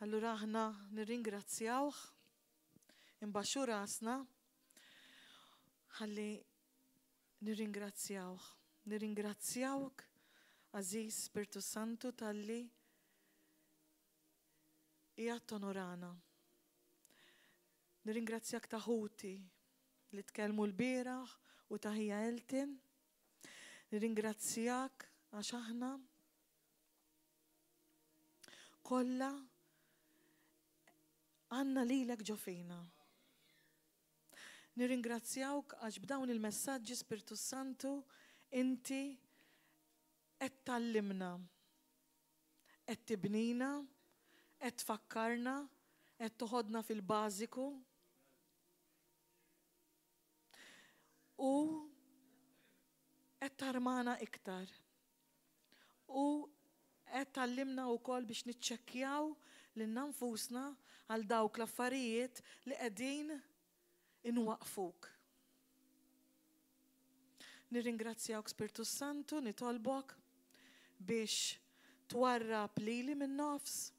Allura aħna nirringrazzjawh, imbaxxu rasna, ħalli nirringrazzjawh. Nirringrazzjawk, Aziz Spiritu Santu, talli qiegħed tonorana. Nirringrazzjak ta' ħuti li tkellmu l-bieraħ u ta' ħija Eltin. Nirringrazzjak għax aħna kollha għandna lilek ġo fina. Nirringrazzjawk għax b'dawn il-messaġġi Spiritu Santu inti qed tallimna, qed tibnina, qed tfakkarna, qed toħodna fil-bażiku u qed tarmana iktar. U qed tallimna wkoll biex niċċekkjaw lil nfusna għal dawk l-affarijiet li qegħdin inwaqfuk. Nirringrazzjawk Spiritu Santu, nitolbok biex twarrab lili min-nofs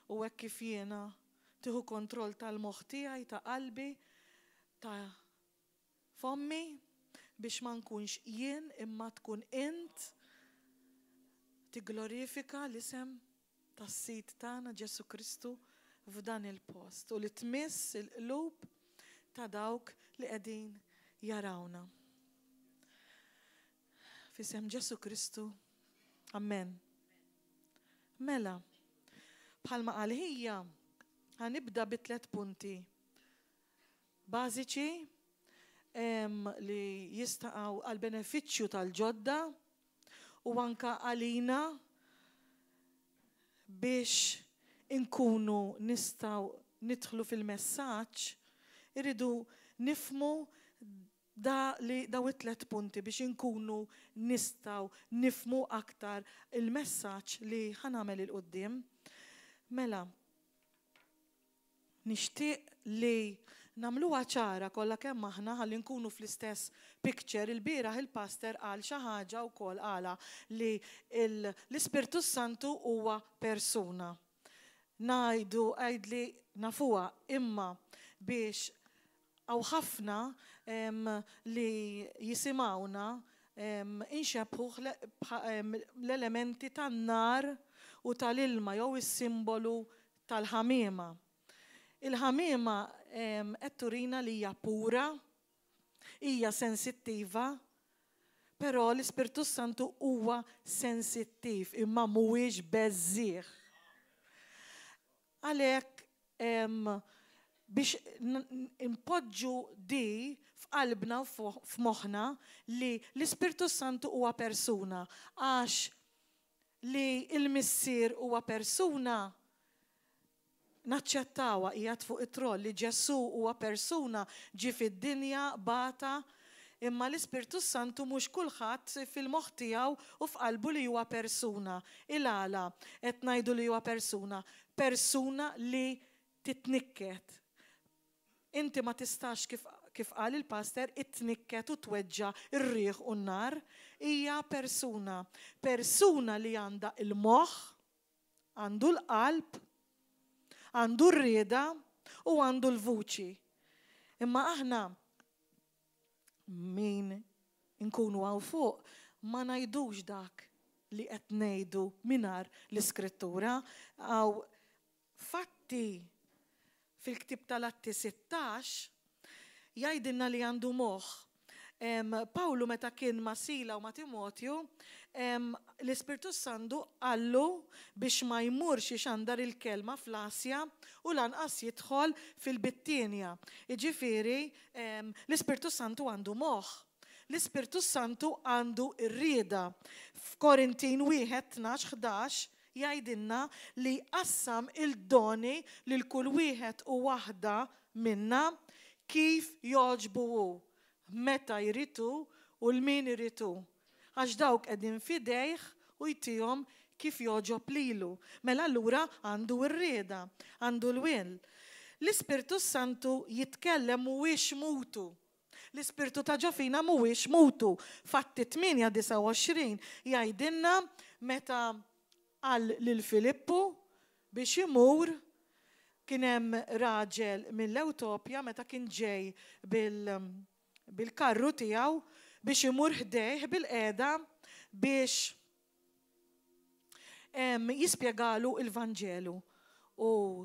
u hekk kif jiena tieħu kontroll tal-moħħ tiegħi, ta' qalbi, ta' fommi biex ma nkunx jien imma tkun int tigglorifika l-isem tas-Sid tagħna Ġesu Kristu f'dan il-post u li tmiss il-qlub ta' dawk li qegħdin jarawna. F'isem Ġesu Kristu. Amen. Mela, bħalma qal ħija ħanibda bi 3 punti bażiċi li jistaqgħu għal benefiċċju tal-ġodda u anka għalina biex inkunu nistgħu nidħlu fil-messaġġ, irridu nifmu daw it-3 punti biex inkunu nistgħu nifmu aktar il-messaġġ li ħanamel il-qudiem. Mela, nixtieq li nagħmluha ċara kollha kemm aħna ħalli nkunu fl-istess picture. Il-bieraħ il-pastor qal xi ħaġa wkoll qala li l-Ispiritu Santu huwa persuna. Ngħidu għajdli nafuha imma biex għaw ħafna li jisimawna inxebħuh l-elementi tan-nar u tal-ilma jew is-simbolu tal-ħamiema. Il-ħamiema qed turina li hija pura, hija sensittiva, però l-Ispiritu Santu huwa sensittiv imma mhuwiex beżżieħ. Għalhekk biex impoġġu di f'qalbna u f'moħħna li l-Ispiritu Santu huwa persuna, għax li l-missier huwa persuna naċċettawha qiegħed fuq it-troll, li Ġesu huwa persuna ġie fid-dinja bata, imma l-Ispiritu Santu mhux kulħadd fil-moħħ tiegħu u f'qalbu li huwa persuna. Il-għala qed ngħidu li huwa persuna li titnikket. Inti ma tistax kif qal il-pastor it-tnikket u tweġġa' ir-riħ u n-nar. Hija persuna li għandha il-moħħ, għandu l-qalb, għandu r-rieda u għandu l-vuċi. Imma aħna min inkunu għaw fuq ma ngħidux dak li qed ngħidu mingħajr l-Iskrittura. Għaw fatti fil-ktib tal-Atti 16 jgħidilna li għandu moħħ. Pawlu meta kien ma' Sila u ma' Timotju, l-Ispiritu Santu qallu biex ma jmurx ixandar il-kelma fl-Asja u lanqas jidħol fil-Bittinja. Jiġifieri l-Ispiritu Santu għandu moħħ. L-Ispiritu Santu għandu r-rieda. F'Korintin 1:12-11 jgħidilna li qassam il-doni lil kull wieħed u waħda minna kif jogħġbu, meta jritu u l-min jritu. Għax dawk qegħdin fidejh u jtihom kif jogħġob lilu. Mela allura għandu r-rieda, għandu l-will. L-Ispiritu Santu jitkellem mhuwiex mutu. L-Ispiritu ta' ġofina mhuwiex mutu. Fatti 8:29 jgħidilna meta qal lil Filippu biex imur kien hemm raġel mill-Ewtopja meta kien ġej bil-karru tiegħu biex imur ħdejh bil-qiegħda biex jispjegalu l-Vanġelu. U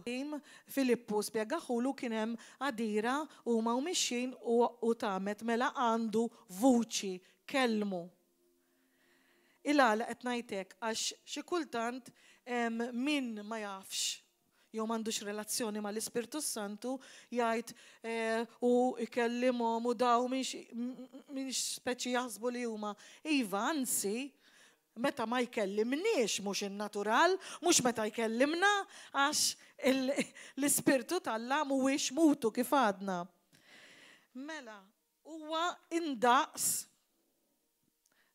Filippu spjegaħulu kien hemm għadira huma mixjin u tagħmet mela għandu vuċi, kellmu. Il-għala qed ngħidlek għax xi kultant min ma jafx jew m'għandux relazzjoni mal-Ispirtu Santu jgħid u ikellimhom u daw mhix speċi jaħsbu li huma. Iva, anzi, meta ma jkellimniex mhux in-natural, mhux meta jkellimna għax l-Ispirtu tal-Alla mhuwiex mutu kif għadna. Mela, huwa indaqs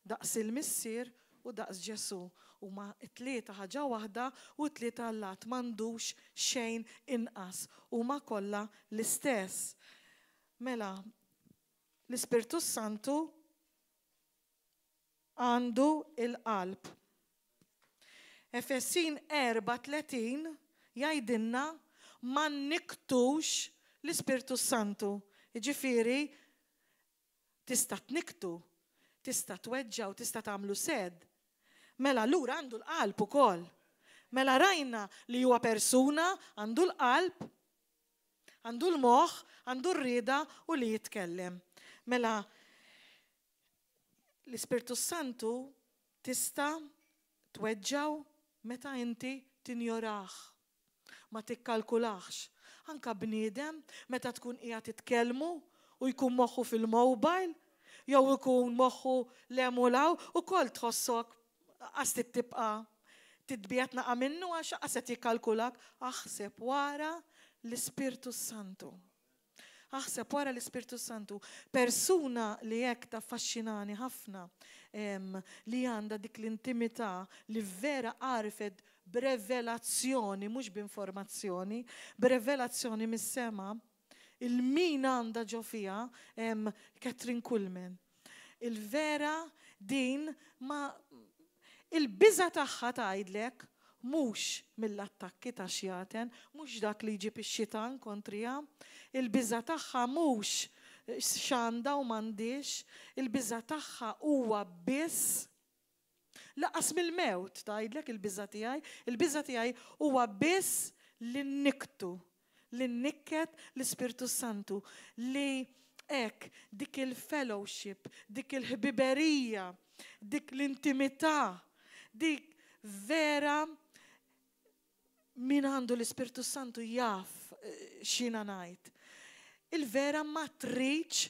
daqs il-missier u daqs Ġesu. Huma t-tlieta ħaġa waħda u t-tlieta Allat m'għandux xejn inqas. Huma kollha l-istess. Mela, l-Ispirtu Santu għandu il-qalb. Efesin 4:30 jgħidilna ma niktux l-Ispirtu Santu. Jiġifieri tista' tniktu, tista' tweġġaw, tista' tagħmlu sed. Mela lura għandu l-qalb ukoll. Mela rajna li huwa persuna għandu l-qalb, għandu l-moħħ, għandu r-rieda u li jitkellem. Mela l-Ispirtu Santu tista' tweġġaw meta inti tinjoraħ, ma tikkalkulax. Anka bniedem meta tkun qiegħed titkellmu u jkun moħħu fil-mobile jew ikun moħħu lemulaw ukoll tħossok għas tibqa' titbiet naqa' minnu għax qed jikkalkulak. Aħseb wara l-Ispirtu Santu. Aħseb wara l-Ispirtu Santu. Persuna li hekk taffaxxinani ħafna li għandha dik l-intimità li vera għarfet b'revelazzjoni, mhux b'informazzjoni, b'revelazzjoni mis-sema, il-min għandha ġo fiha Katrin Kuhlman. Il-vera din ma il-biża' tagħha tgħidlek mhux mill-attakki ta' xjaten, mhux dak li jġib ix-xitan kontrija, il-biża' tagħha mhux x'għandha u m'għandix, il-biża' tagħha huwa biss laqas mill-mewt tgħidlek il-biża' tiegħi huwa biss li nniktu, li nnikket l-Ispirtu Santu, li hekk dik il-fellowship, dik il-ħbiberija, dik l-intimità, dik vera min għandu l-Ispirtu Santu jaf x'ina ngħid. Il-vera ma tridx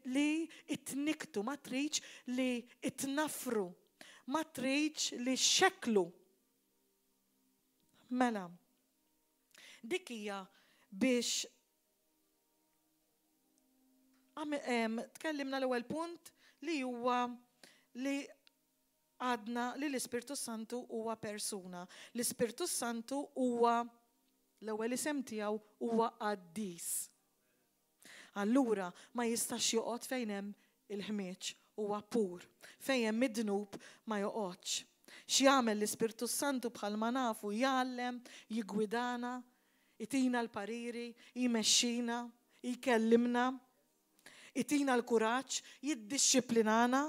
li itniktu, ma tridx li itnafru, ma tridx li xeklu. Mela, dik hija biex tkellimna l-ewwel punt li huwa li għadna li l-Ispirtu Santu huwa persuna. L-Ispirtu Santu huwa l-ewwel isem tiegħu huwa Qaddis. Allura ma jistax joqgħod fejn hemm il-ħmieġ, huwa pur. Fejn hemm id-dnub ma joqgħodx. X'jagħmel l-Ispirtu Santu bħalma nafu jgħallem, jiggwidana, itina l-pariri, jmexxina, jkellimna, itina l-kuraġġ, jiddixxiplinana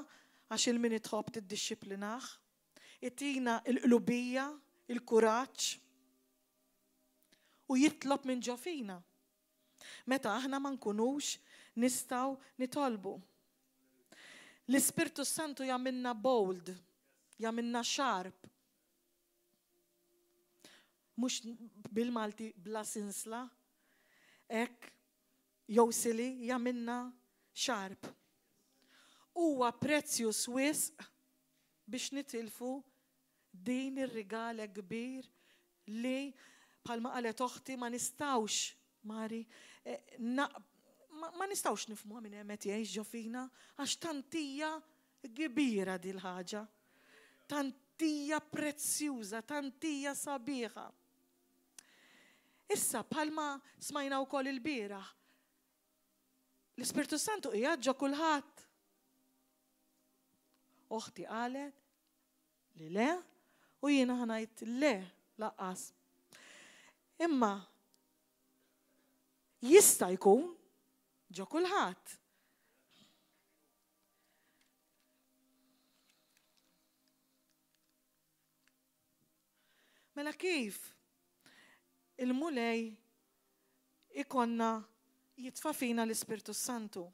għax il-min itħobb tiddixxiplinaħ, itina l-qlubija, il-kuraġġ u jitlob minn ġo fina. Meta aħna ma nkunux nistgħu nitolbu. L-Ispirtu Santu jagħmilna bold, jagħmilna sharp. Mhux bil-Malti bla sinsla, hekk jew sili jagħmilna sharp. Huwa prezzjuż wisq biex nitilfu din ir-rigal kbir li bħalma qalet oħti ma nistgħux Mari, ma nistgħux nifhmuha minn hemm qed jgħix ġo fina għax tantija kbira din l-ħaġa. Tantija prezzjuża, tantija sabiħa. Issa bħalma smajna wkoll il-bieraħ. L-Ispirtu Santu qiegħed ġo kulħadd. Oħti qalet li le u jiena ngħid le laqqas. Imma jista' jkun ġo kulħadd. Mela kif il-mulej ikonna jitfa' fina l-Ispirtu Santu?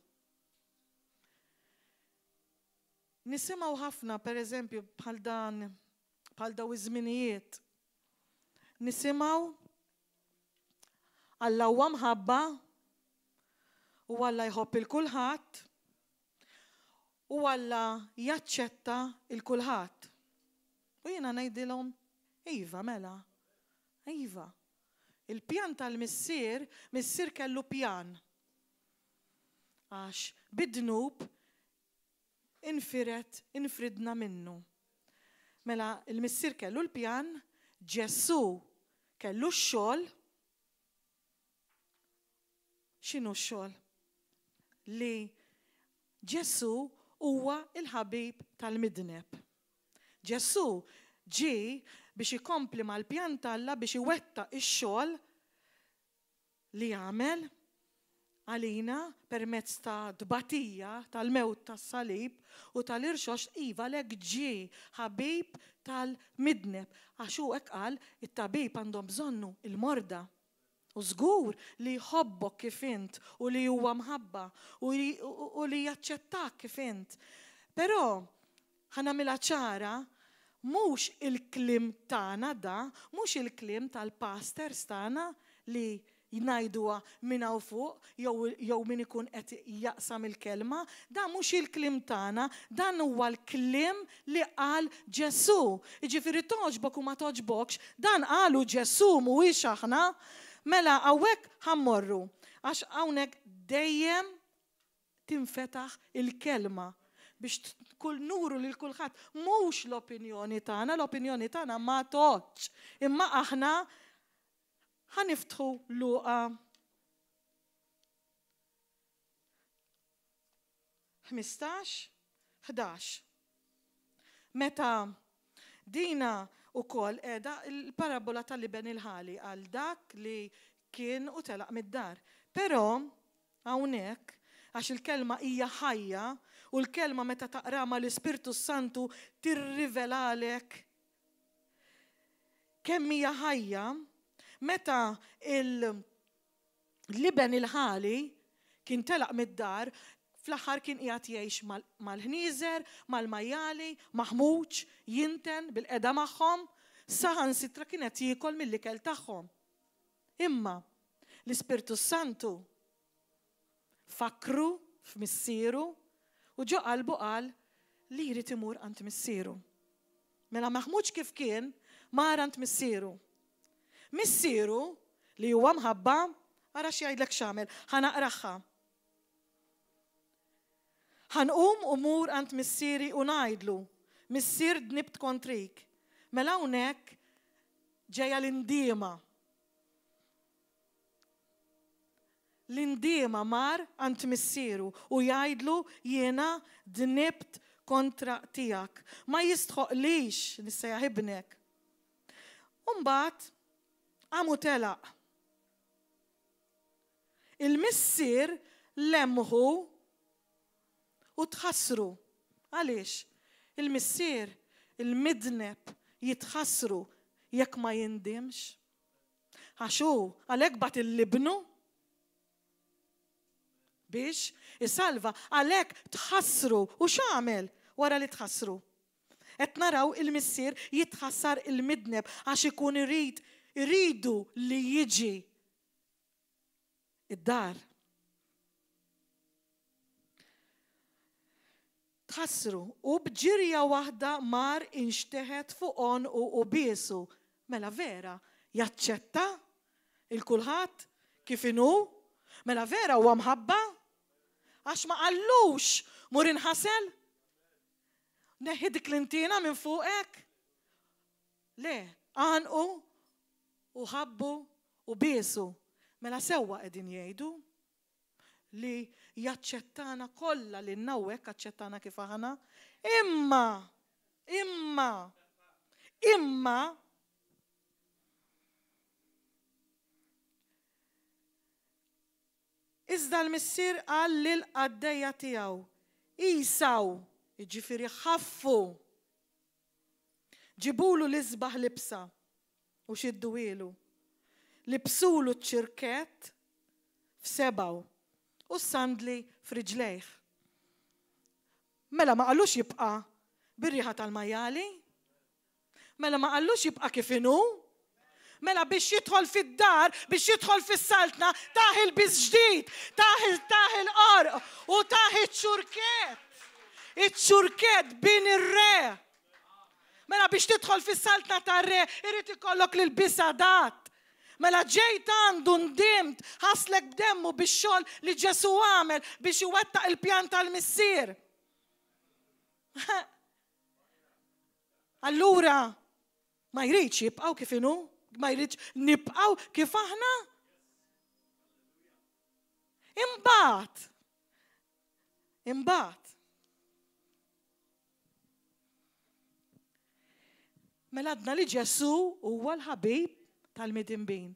Nisimgħu ħafna, pereżempju, bħal daw iż-żminijiet. Nisimgħu Alla huwa mħabba u Alla jħobb il-kulħadd u Alla jaċċetta il-kulħadd. U jiena ngħidilhom iva mela, iva. Il-pjan tal-missier, missier kellu pjan. Għax bid-dnub infridna minnu. Mela il-missier kellu l-pjan, Ġesu kellu x-xogħol. X'inhu x-xogħol? Li Ġesu huwa il-ħabib tal-midneb. Ġesu ġie biex ikompli mal-pjan tal-Alla biex iwettaq ix-xogħol li jagħmel għalina permezz ta' dbatija tal-mewt tas-salib u tal-irxox iva lek ġie ħabib tal-midneb. Għax hu hekk qal it-tabib għandhom bżonnu il-morda. U żgur li jħobbok kif int u li huwa mħabba u li jaċċettak kif int. Però ħanamilha ċara mhux il-kliem tagħna da, mhux il-kliem tal-pastors tagħna li jnajduha minn hawn fuq jew min ikun qed jaqsam il-kelma, da mhux il-kliem tagħna, dan huwa l-kliem li qal Ġesu. Jiġifieri toġbok u ma toġbokx, dan qalu Ġesu mhuwiex aħna. Mela hawnhekk ħammorru għax hawnhekk dejjem tinfetaħ il-kelma biex kull nuru lil kulħadd mhux l-opinjoni tagħna, l-opinjoni tagħna ma toġġ. Imma aħna ħaniftħu Luqa 15-11. Meta dina ukoll qiegħda il-parabola tal-liben il-ħali għal dak li kien u telaq mid-dar. Però hawnhekk għax il-kelma hija ħajja u l-kelma meta taqra ma l-Ispirtu Santu tirrivelalek kemm hija ħajja. Meta il-liben il-ħali kien telaq mid-dar, fl-aħħar kien qiegħed jgħix mal-ħnieżer, mal-majjali, maħmuġ, jinten bil-qeda magħhom, saħansitra kienet jiekol mill-ikel tagħhom. Imma l-Ispirtu Santu fakru f'missieru u ġo qalbu qal li jrid imur għand missieru. Mela maħmuġ kif kien mar għand missieru. Missieru li huwa mħabba, ara x'jgħidlek x'għamel, ħanaqraħħa. Ħanqum u mur għand missieri u ngħidlu, missier dnibt kontrik. Mela hawnhekk ġejja l-indiema. L-indiema mar għand missieru u jgħidlu jiena dnibt kontra tiegħek. Ma jistħoqlix nissejjaħ ibnek. U mbagħad għamu telaq. Il-missier lemħu u tħassru. Għaliex? Il-missier, il-midneb jitħassru jekk ma jindimx. Għaxu, għalhekk bat il-libnu biex isalva, għalhekk tħassru. U x'għamel wara li tħassru? Qed naraw il-missier jitħassar il-midneb għax ikun iridu li jiġi id-dar. Tħassru u bġirja waħda mar inxteħet fuqhom u biesu. Mela vera jaċċetta il-kulħadd kif inhu? Mela vera huwa mħabba? Għax ma qallux mur inħasel? Neħi dik l-intina minn fuqek? Le, għanqu u ħabbu u biesu. Mela sewwa qegħdin jgħidu li jaċċettana kollha li nnawwek aċċettana kif aħna. Imma Iżda l-missier qal lill-qaddejja tiegħu, Isaw, jiġifieri ħaffu. Ġibulu l-isbaħ libsa u xidduwilu. Libsulu ċ-ċirket f'sebaw u s-sandli f'riġlejh. Mela ma qallux jibqa' bir-riħa tal-majjali? Mela ma qallux jibqa' kif inhu? Mela biex jidħol fid-dar, biex jidħol fis-saltna, taħ il-biż ġdid, taħ il-qorq u taħ iċ-ċurket. Iċ-ċurket bin ir-re. Mela biex tidħol fis-saltna tar-re, irid ikollok lil bisadat. Mela ġejt għandu ndimt, ħaslek b'demmu bix-xogħol li Ġesu għamel biex iwettaq il-pjan tal-missier. Allura, ma jridx jibqgħu kif inhu? Ma jridx nibqgħu kif aħna? Imbagħad. Mela għadna li Ġesu huwa l-ħabib tal-midinbin.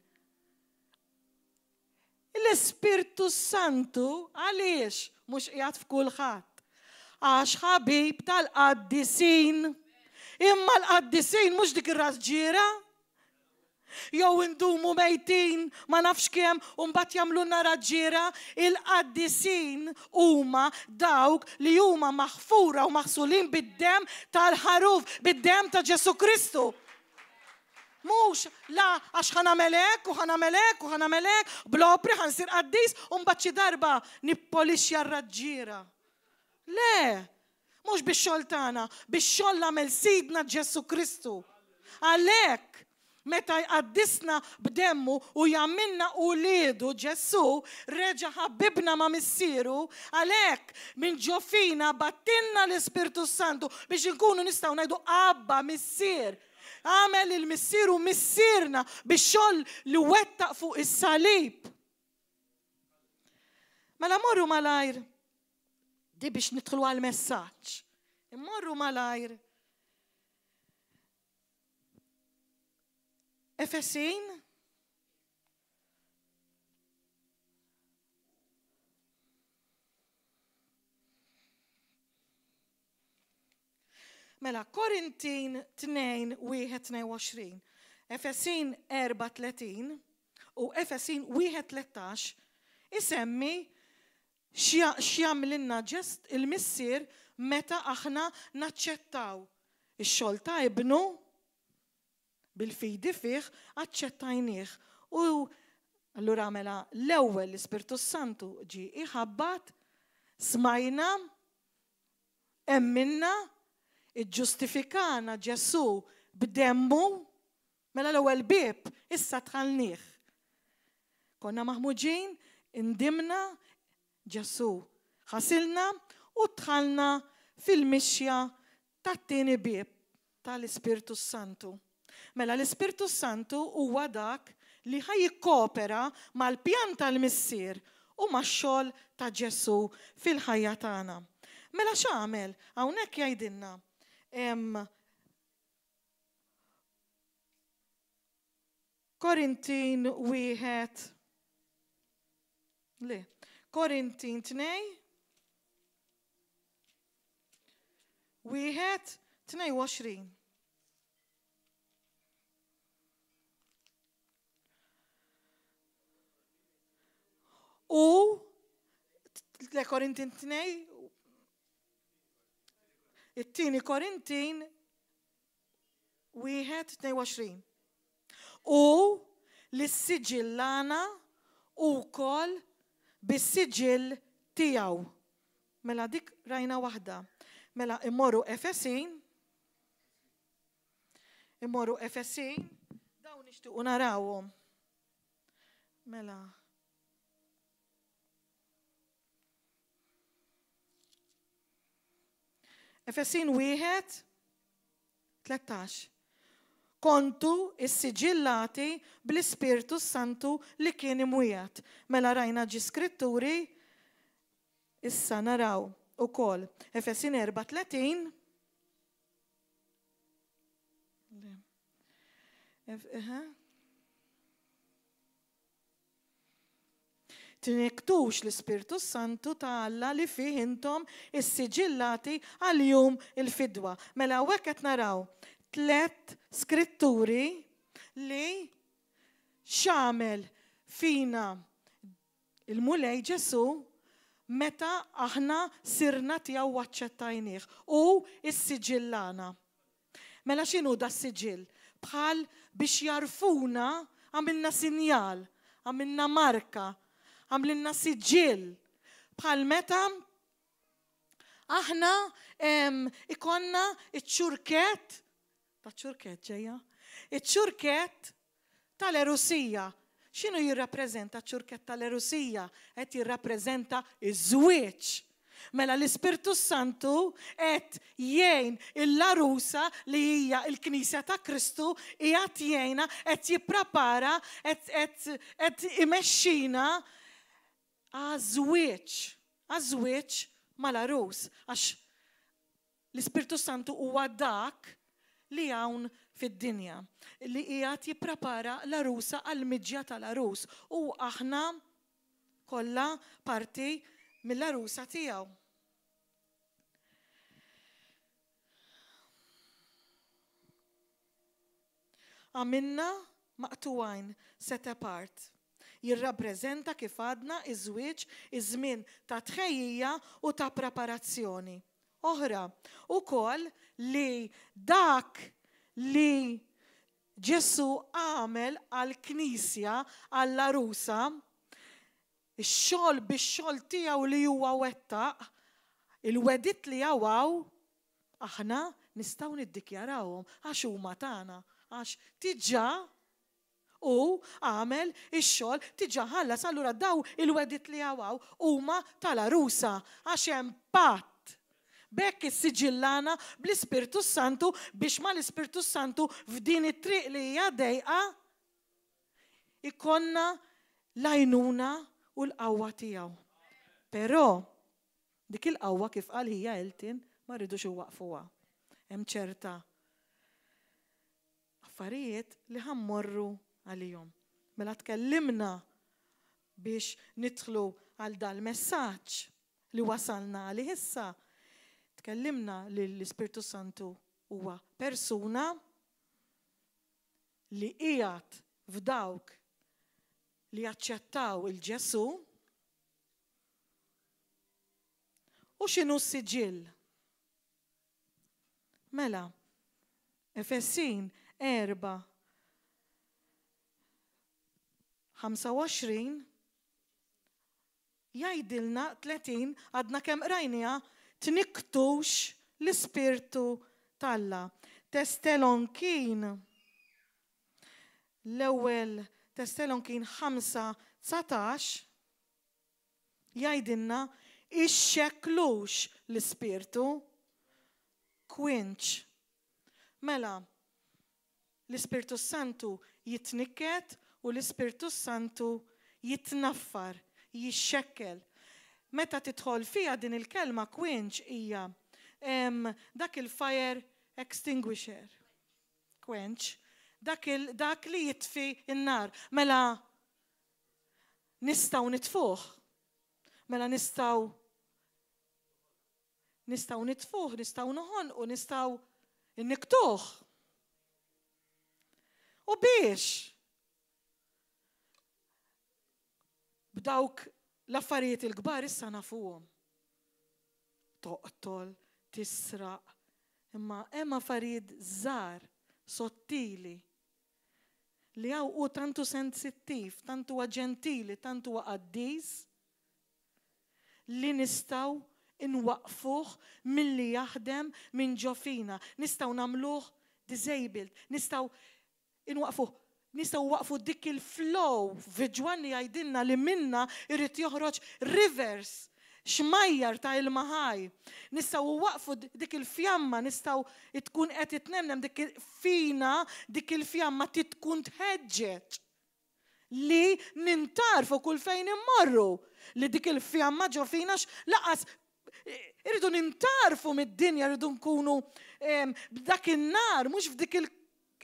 L-Ispirtu Santu għaliex mhux qiegħed f'kulħadd? Għax ħabib tal-qaddisin. Imma l-qaddisin mhux dik ir-rasġiera? Jew indumu mejtin ma nafx kemm u mbagħad jagħmlulna raġġiera, il-qaddisin huma dawk li huma maħfura u maħsulin bid-demm tal-ħaruf, bid-demm ta' Ġesu Kristu. Mhux la għax ħanamelek u ħanamelek u ħanamelek bl-opri ħansir qaddis u mbagħad xi darba nippolixja r-raġġiera. Le, mhux bix-xogħol tagħna, bix-xogħol għamel Sidna Ġesu Kristu. Għalhekk meta jqaddisna b'demmu u jagħmilna uliedu Ġesu, reġa' ħabbibna ma' missieru, għalhekk minn ġofina battilna l-Ispirtu Santu biex inkunu nistgħu ngħidu Abba missier. Għamel il-missieru missierna bix-xogħol li wettaq fuq is-salib. Mela morru malajr di biex nidħlu għal-messaġġ. Immorru malajr Efesin mela Korintin 2:22, Efesin 4:30 u Efesin 1:13 isemmi x'jagħmilna ġest il-missier meta aħna naċċettaw ix-xogħol ta' ibnu bil-fidi fih aċċettajnieh. U allura mela l-ewwel l-Ispirtu Santu ġi iħabbat, smajna, emminna, iġġustifikana Ġesu b'demmu, mela l-ewwel bieb issa dħalnieh. Konna maħmuġin, indimna Ġesu ħasilna u dħalna fil-mixja tat-tieni bieb tal-Ispirtu Santu. Mela l-Ispirtu Santu huwa dak li ħajjikkopera mal-pjan tal-missier u max-xogħol ta' Ġesu fil-ħajja tagħna. Mela x'għamel? Hawnhekk jgħidilna Korintin 2:22. U Korintin 2, it-tieni Korintin 1:22. U l-siġillana wkoll bis-siġill tiegħu. Mela dik rajna waħda. Mela immorru Efesin, dawn nixtiequ narawhom. Mela Efesin 1:13. Kontu is-siġillati bl-Ispirtu Santu li kien imwiegħed. Mela rajna ġi skritturi, issa naraw ukoll Efesin 4:30. tniktux l-Ispirtu Santu ta' Alla li fih intom is-siġillati għal-jum il-fidwa. Mela hawnhekk qed naraw 3 skritturi li x'għamel fina il-mulej Ġesu meta aħna sirna tiegħu waċċettajnieh u s-siġillana. Mela x'inhu da s-siġill? Bħal biex jarfuna għamilna sinjal, għamilna marka, għamilna siġill. Bħal meta aħna ikonna iċ-ċurket, ta' ċurket ġejja, iċ-ċurket tal-erusija. X'inhu jirrappreżenta ċ-ċurket tal-erusija? Qed jirrappreżenta iż-żwieġ. Mela l-Ispirtu Santu qed jgħin il-larusa li hija l-Knisja ta' Kristu qiegħed jgħinha qed jipprepara qed imexxina għaż-żwieġ mal-arus għax l-Ispirtu Santu huwa dak li hawn fid-dinja li qiegħed jipprepara l-arusa għall-miġja tal-arus u aħna kollha parti mill-arusa tiegħu. Għamilna maqtuwajn set apart. Jirrappreżenta kif għadna iż-żwieġ iż-żmien ta' tħejjija u ta' preparazzjoni. Oħra ukoll li dak li Ġesu għamel għall-Knisja għall-arusa ix-xogħol bix-xogħol tiegħu li huwa wettaq, il-wedit li għawaw, aħna nistgħu niddikjarawhom għax huma tagħna, għax tiġà u għamel ix-xogħol tiġà ħallas allura daw il-wedit li għawaw huma tal-arusa għax hemm patt. Bekk is-siġillana bl-Ispirtu Santu biex ma l-Ispirtu Santu f'din it-triq li hija dejqa ikonna l-għajnuna u l-qawwa tiegħu. Però dik il-qawwa kif qal hija Eltin ma rridux iwaqfuha. Hemm ċerta affarijiet li ħammorru għalihom. Mela tkellimna biex nidħlu għal dal-messaġġ li wasalna għalih issa. Tkellimna li l-Ispirtu Santu huwa persuna li qiegħed f'dawk li jaċċettaw il-Ġesu u x'inhu s-siġill. Mela, Efesin 4:25 jgħidilna 30 għadna kemm qrajniha tniktux l-Ispirtu tal-Alla. Testelonkin l-ewwel Testelonkin 5:19 jgħidilna ixxekklux l-Ispirtu kwinċ. Mela, l-Ispirtu Santu jitnikket u l-Ispirtu Santu jitnaffar, jixxekkel. Meta tidħol fiha din il-kelma kwinċ hija dak il-fire extinguisher. Quench. Dak li jitfi in-nar. Mela nistgħu nitfuh. Mela nistgħu nitfuh, nistgħu noħonqu, nistgħu niktuh. U biex b'dawk l-affarijiet il-kbar issa nafuhom. Toqtol, tisraq, imma hemm affarijiet żgħar, sottili li hawn u tantu sensittiv, tantu huwa ġentili, tantu huwa qaddis li nistgħu inwaqfuh milli jaħdem minn ġofina. Nistgħu nagħmluh disabled, nistgħu waqfu dik il-flow f'Ġwanni jgħidilna li minna irid joħroġ rivers xmajjar ta' il-maħaj. Nistgħu waqfu dik il-fjamma, nistgħu tkun qed titnemnem dik fina dik il-fjamma tkun tħeġġeġ li nintarfu kull fejn immorru li dik il-fjamma ġo fina laqas irridu nintarfu mid-dinja, irridu nkunu b'dak in-nar, mhux f'dik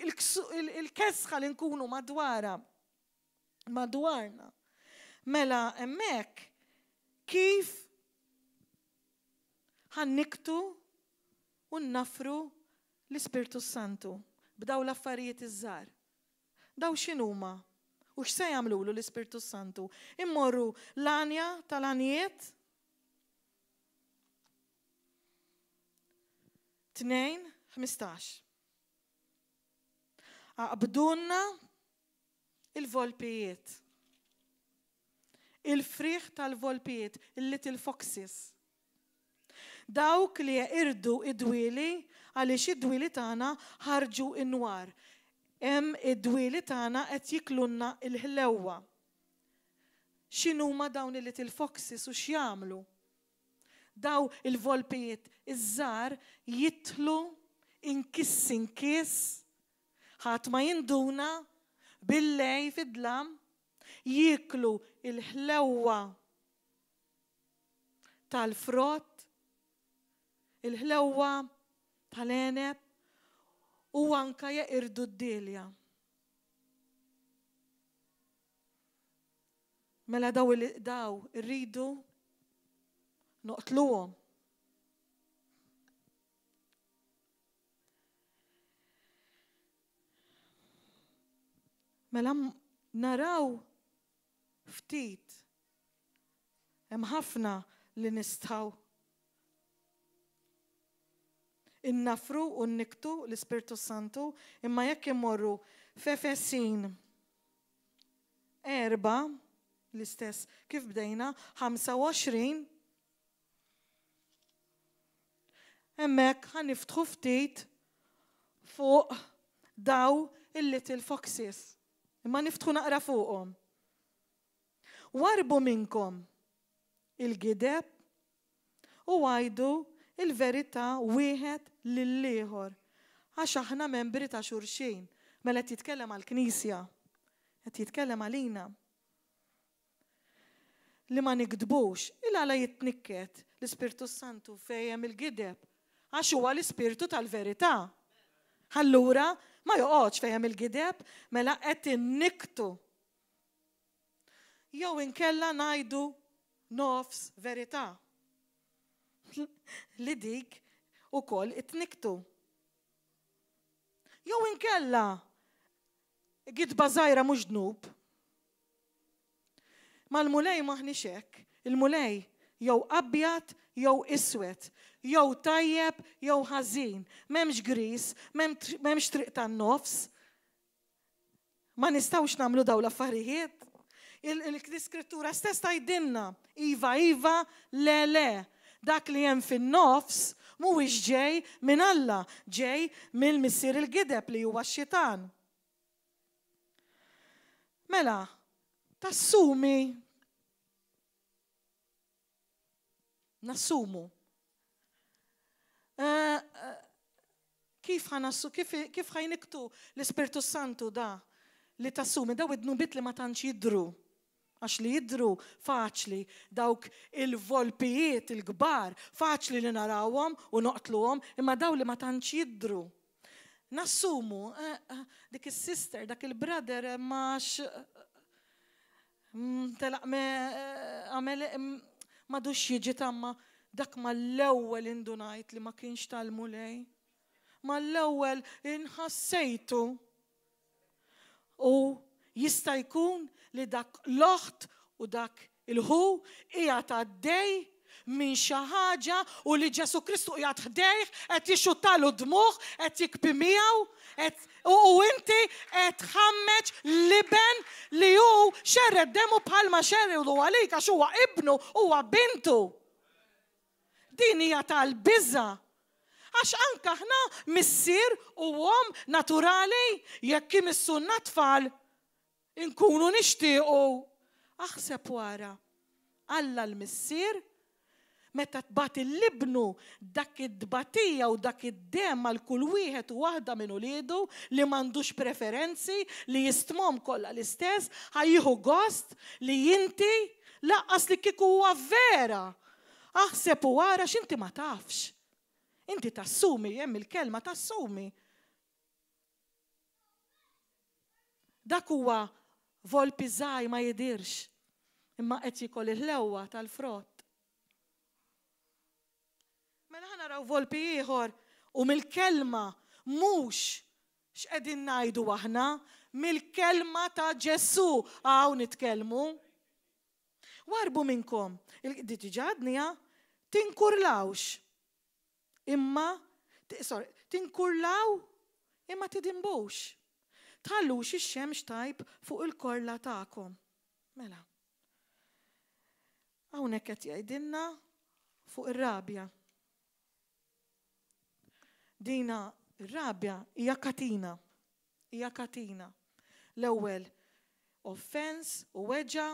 il-kesħa li nkunu madwarna. Mela hemmhekk kif ħanniktu u nnafru l-Ispirtu Santu b'daw l-affarijiet iż-żgħar. Daw x'inhuma? U x'se jagħmlulu l-Ispirtu Santu? Immorru l-għanja tal-għanijiet 2:15. Aqbdunna il-volpijiet. Il-friħ tal-volpijiet, il-little foxes. Dawk li irdu id-dwieli għaliex id-dwieli tagħna ħarġu in-nwar. Hemm id-dwieli tagħna qed jiklunna il-ħlewwa. X'inhuma dawn il-little foxes u x'jagħmlu? Daw il-volpijiet iż-żgħar jitlu inkiss ħadd ma jinduna billej fid-dlam jiklu il-ħlewwa tal-frott, il-ħlewwa tal-għeneb u anke jeqirdu d-dilja. Mela daw irridu noqtluhom. Mela naraw ftit hemm ħafna li nistgħu innafru u nniktu l-Ispirtu Santu, imma jekk immorru f'Efesin 4 l-istess kif bdejna 25 hemmhekk ħaniftħu ftit fuq daw il-little foxes. Imma niftħu naqra fuqhom. Warbu minnkom il-gideb u għajdu il-verità wieħed lill-ieħor. Għax aħna membri ta' xulxin. Mela qed jitkellem għall-Knisja. Qed jitkellem għalina. Li ma nikdbux, il-għala jitnikket l-Ispirtu Santu fejjem il-gideb. Għax huwa l-Ispirtu tal-verità. Allura ma joqgħodx fejjem il-gideb, mela qed inniktu. Jew inkella ngħidu nofs verità. Li dik ukoll itniktu. Jew inkella gidba żgħira mhux dnub. Mal-mulej maħniex hekk. Il-mulej jew abjad jew iswed, jew tajjeb jew ħażin, m'hemmx gris, m'hemmx triq tan-nofs. Ma nistgħux nagħmlu daw l-affarijiet. L-Iskrittura stess tgħidilna iva, le. Dak li hemm fin-nofs mhuwiex ġej minn Alla, ġej mill-missier il-gideb li huwa x-xitan. Mela, tassumi nassumu. Kif ħajniktu l-Ispirtu Santu da li tassumi daw id-nubiet li ma tantx jidru. Għax li jidru faċli dawk il-volpijiet il-kbar faċli li narawhom u noqtluhom, imma daw li ma tantx jidru. Nassumu dik is-sister, dak il-brother madux jiġi tamma dak mal-ewwel indunajt li ma kienx tal-mulej. Mal-ewwel inħassejtu. U jista' jkun li dak l-oħt u dak il-ħu qiegħed għaddej minn xi ħaġa u li Ġesu Kristu qiegħed ħdejh qed jixuttalu dmuħ, qed jikbi miegħu, u inti qed tħammeġ liben li hu xerred demu bħalma xerredu għalik għax huwa ibnu huwa bintu. Din hija tal-biża. Għax anke aħna missier u għom naturali jekk imissunna tfal inkunu nixtiequ. Aħseb wara Alla l-missier meta tbagħt il-libnu dak id-dbatija u dak id-dem għal kull wieħed u waħda minn uliedu li m'għandux preferenzi li jistmhom kollha l-istess, ħajjieħu gost li inti laqqas li kieku huwa vera. Aħseb wara x'inti ma tafx. Inti tassumi, hemm il-kelma tassumi. Dak huwa volpi żgħir ma jidirx. imma qed jikol il-ħlewwa tal-frott. Mela ħa naraw volpi ieħor u mill-kelma mhux x'qegħdin ngħidu aħna, mill-kelma ta' Ġesu hawn nitkellmu. Warbu minnkom, diġadnija, tinkurlawx. Tinkurlaw imma tidimbux. Tħallux ix-xemx tajb fuq il-korla tagħkom. Mela. Hawnhekk qed jgħidilna fuq ir-rabja. Dina ir-rabja hija katina. Hija katina. L-ewwel offens u weġa'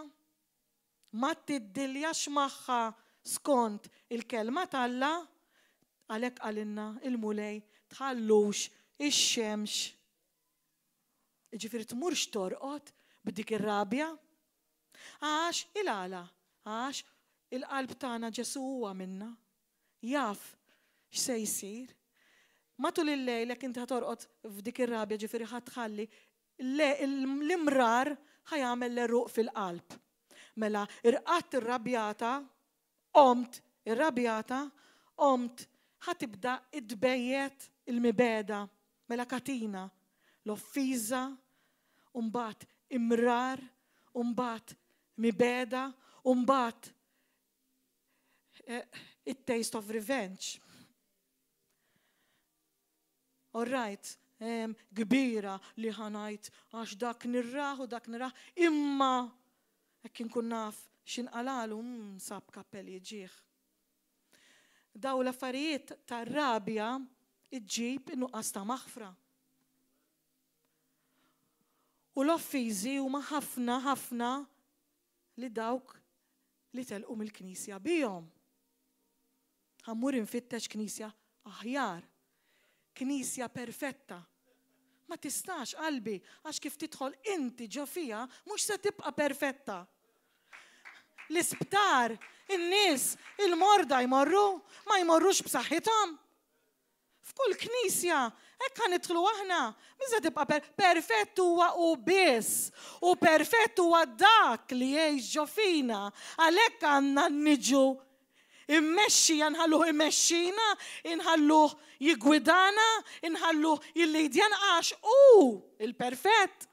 ma tiddiljax magħha skont il-kelma talla, għalhekk għalinna il-mulej tħallux ix-xemx. Ġifieri tmurx torqod b'dik ir-rabja. Għax il-għala, għax il-qalb tagħna Ġesu huwa minna. Jaf x'se jsir. Matul il-lejlek inti ħatorqod f'dik ir-rabja ġifieri ħatħalli l-imrar ħajamel l-eruq fil-qalb. Mela irqatt ir-rabjata, qomt ħatibda id-dbejjet il-mibeda, mela katina, l-offiża, u mbagħad imrar, u mbagħad mibeda, u mbagħad it-taste of revenge. All right, kbira li ħanajt għax dak nirraħ u dak nirraħ, imma hekk inkun naf x'inqalalu sab kappell jiġih. Daw l-affarijiet tar-rabja iġġib innuqqas ta' maħfra. U l-offiżi huma ħafna li dawk li telqu mill-Knisja bihom. Ħammur infittex Knisja aħjar, Knisja perfetta. Ma tistax qalbi għax kif tidħol inti ġo fiha mhux se tibqa' perfetta. L-isptar, in-nies, il-morda jmorru, ma jmorrux b'saħħithom. F'kull Knisja, hekk ħanidħlu aħna, miża tibqa' perfett huwa u biss, u perfett huwa dak li jgħix ġo fina, għalhekk għandna niġu immexxija nħalluh immexxina, inħalluh jigwidana, inħalluh jillidjan għax il-perfett.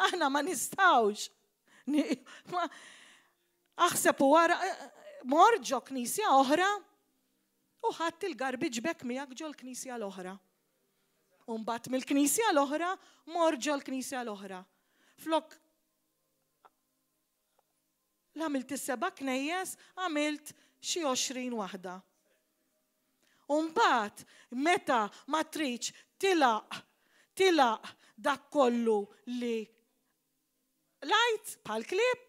Aħna ma nistgħux. Aħseb wara mor ġo Knisja oħra u ħadd il-garbage bag miegħek ġo l-Knisja l-oħra. U mbagħad mill-Knisja l-oħra mor ġo l-Knisja l-oħra. Flok l-għamilt is-seba' knejjes, għamilt xi 20 waħda. U mbagħad meta ma tridx tilaq dak kollu li lajt bħal klieb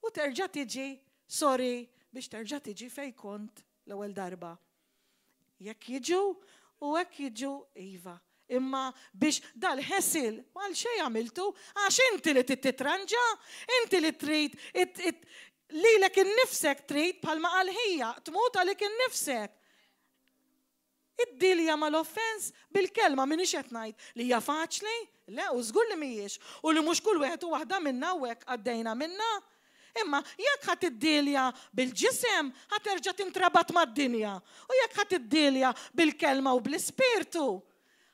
u terġa' tiġi sorry biex terġa' tiġi fejn kont l-ewwel darba. Jekk jiġu u hekk jiġu iva. Imma biex dal-ħesil mal xejn għamiltu għax inti li titranġa, inti li trid lilek innifsek trid bħalma qal ħija tmut għalik innifsek. Id-dilja mal-offens bil-kelma minix qed ngħid li hija faċli, le u żgur li mhijiex u li mhux kull wieħed u waħda minna u hekk għaddejna minna. Imma jekk ħadd iddilja bil-ġisem ħadd terġa' tintrabat mad-dinja. U jekk ħadd iddilja bil-kelma u bl-ispirtu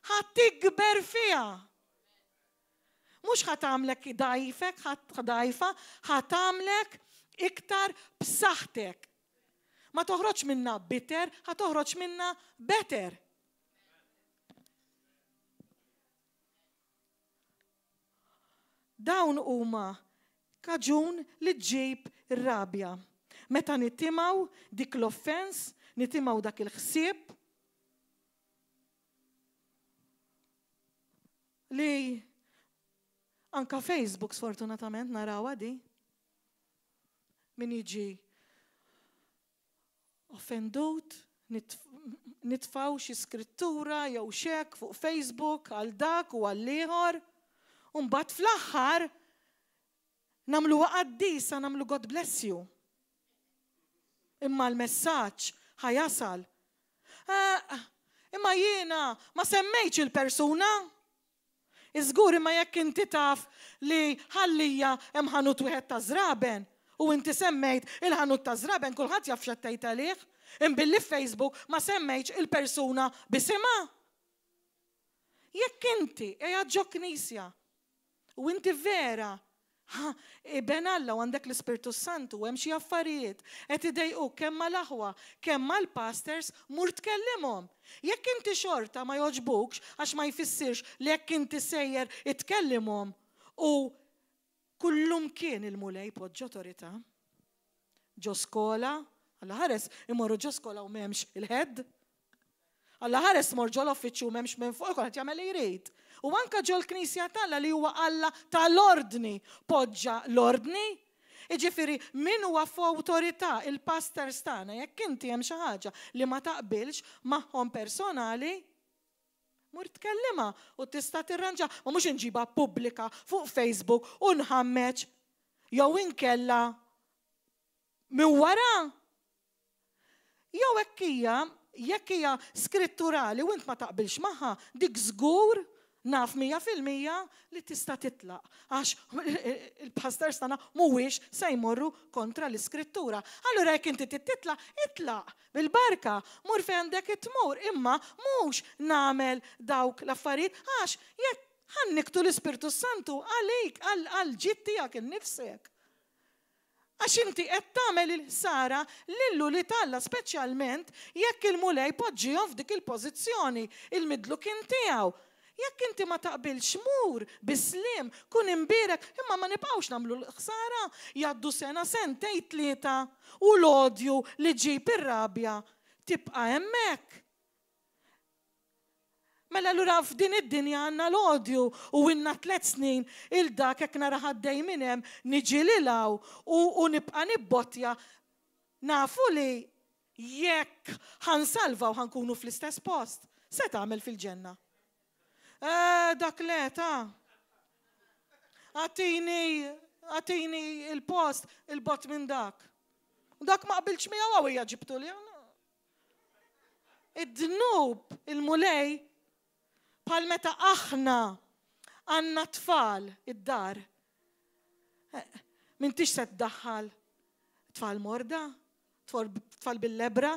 ħadd tikber fiha. Mhux ħadd tagħmlek dajfek, dajfa, ħadd tagħmlek iktar b'saħħtek. Ma toħroġ minna bitter, ħadd toħroġ minna better. Dawn huma kaġun li ġġib ir-rabja. Meta nittimgħu dik l-offens, nittimgħu dak il-ħsieb li anka Facebook sfortunatament narawha di. Min jiġi offendut, nitfaw xi skrittura jew xek fuq Facebook għal dak u għal ieħor, u mbagħad fl-aħħar namlu għaddisa, namlu God bless you. Imma l-messaġġ ħajasal. Imma jiena ma semmejx il-persuna. Iżgur imma jekk inti taf li ħallija hemm ħanut wieħed ta' żraben U inti semmejt il-ħanut ta' żraben kulħadd jaf x'attejt għalih. Imbilli f'Facebook ma semmejtx il-persuna bisimha. Jekk inti qiegħed ġo knisja u inti vera ben Alla u għandek l-Ispirtu Santu u hemm xi affarijiet qed idejquk kemm mal-aħwa kemm mal-pastors mur tkellimhom. Jekk inti xorta ma jogħġbukx għax ma jfissirx li jekk inti sejjer itkellimhom u kullum kien il-mulej poġġ awtorità. Ġo skola, Alla ħares imorru ġo skola u m'hemmx il-head. Alla ħares mor ġo l-offiċċju m'hemmx minn fuq qed jagħmel li jrid. U anke ġo l-Knisja tagħna li huwa Alla tal-ordni poġġa l-ordni. Jiġifieri min huwa f'awtorità il-pastors tagħna jekk inti hemm xi ħaġa li ma taqbilx magħhom personali, mur tkellimha u tista' tirranġa, ma mhux inġibha pubblika fuq Facebook u nħammeġ jew inkella min wara. Jew jekk hija skritturali u int ma taqbilx magħha, dik żgur naf 100% li tista' titlaq għax il-pastors tagħna mhuwiex se jmorru kontra l-iskrittura. Allura jekk inti titlaq, itlaq bil-barka, mur fejn għandek itmur, imma mhux nagħmel dawk l-affarijiet għax jekk ħanniktu l-Ispirtu Santu għalik għall-ġid tiegħek innifsek. Għax inti qed tagħmel il-ħsara lillu li Alla speċjalment jekk il-mulej poġġihom f'dik il-pożizzjoni, il-midlukin tiegħu. Jekk inti ma taqbilx mur bislim kun imbierek, imma ma nibqgħux nagħmlu l-ħsara jgħaddu sena sentej tlieta u l-odju li ġib ir-rabja tibqa' hemmhekk. Mela allura f'din id-dinja għandna l-odju u inna 3 snin il-dak jekk nara ħaddej minn hemm niġi lilgħu u nibqa' nibbottja nafu li jekk ħansalvaw ħankunu fl-istess post. Se tagħmel fil-ġenna? Dak le ta' għatini il-post il-bot minn dak. Dak ma qbilx miegħu għawija ġibtu li. Id-dnub il-mulej bħal meta aħna għandna tfal id-dar. M'intix se tdaħħal tfal morda, tfal bil-lebra,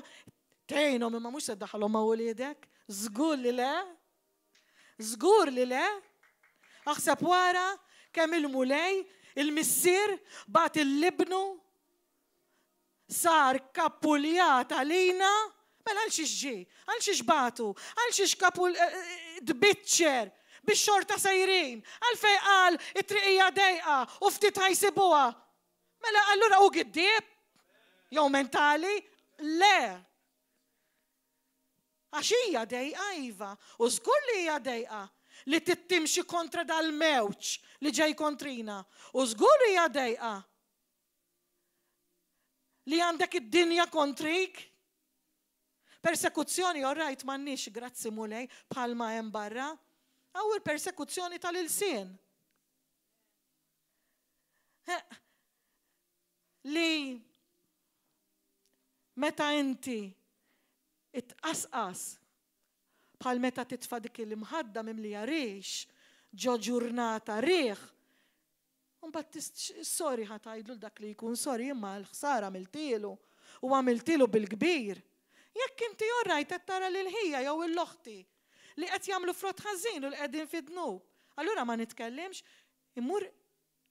tgħinhom imma mhux se tdaħħalhom ma' wliedek, żgur li le. Żgur li le, aħseb wara kemm il-mulej, il-missier bat il-libnu sar kappuljat għalina, mela għal xiex ġi, għal xiex batu, għal xiex dbiċċer biex xorta sejrin, għal fej qal it-triqija dejqa u ftit ħajsibuha. Mela allura u giddieb jew mentali, le. Għax hija dejqa iva, u żgur li hija dejqa li tittimxi kontra dal-mewġ li ġej kontrina, u żgur li hija dejqa li għandek id-dinja kontrik. Persekuzzjoni orrajt m'għandniex grazzi mulej bħalma hemm barra, hawn il-persekuzzjoni tal-ilsien. Li meta inti itqasqas bħal meta titfa' dik il-imħadda mimlija riħx ġo ġurnata riħ. Mbagħad sorry ħatajdlu dak li jkun sorry imma l-ħsara għamiltilu u għamiltilu bil-kbir. Jekk inti orrajt qed tara lil ħija jew il-loħti li qed jagħmlu frott ħażin u li qegħdin fid-dnub, allura ma nitkellimx, imur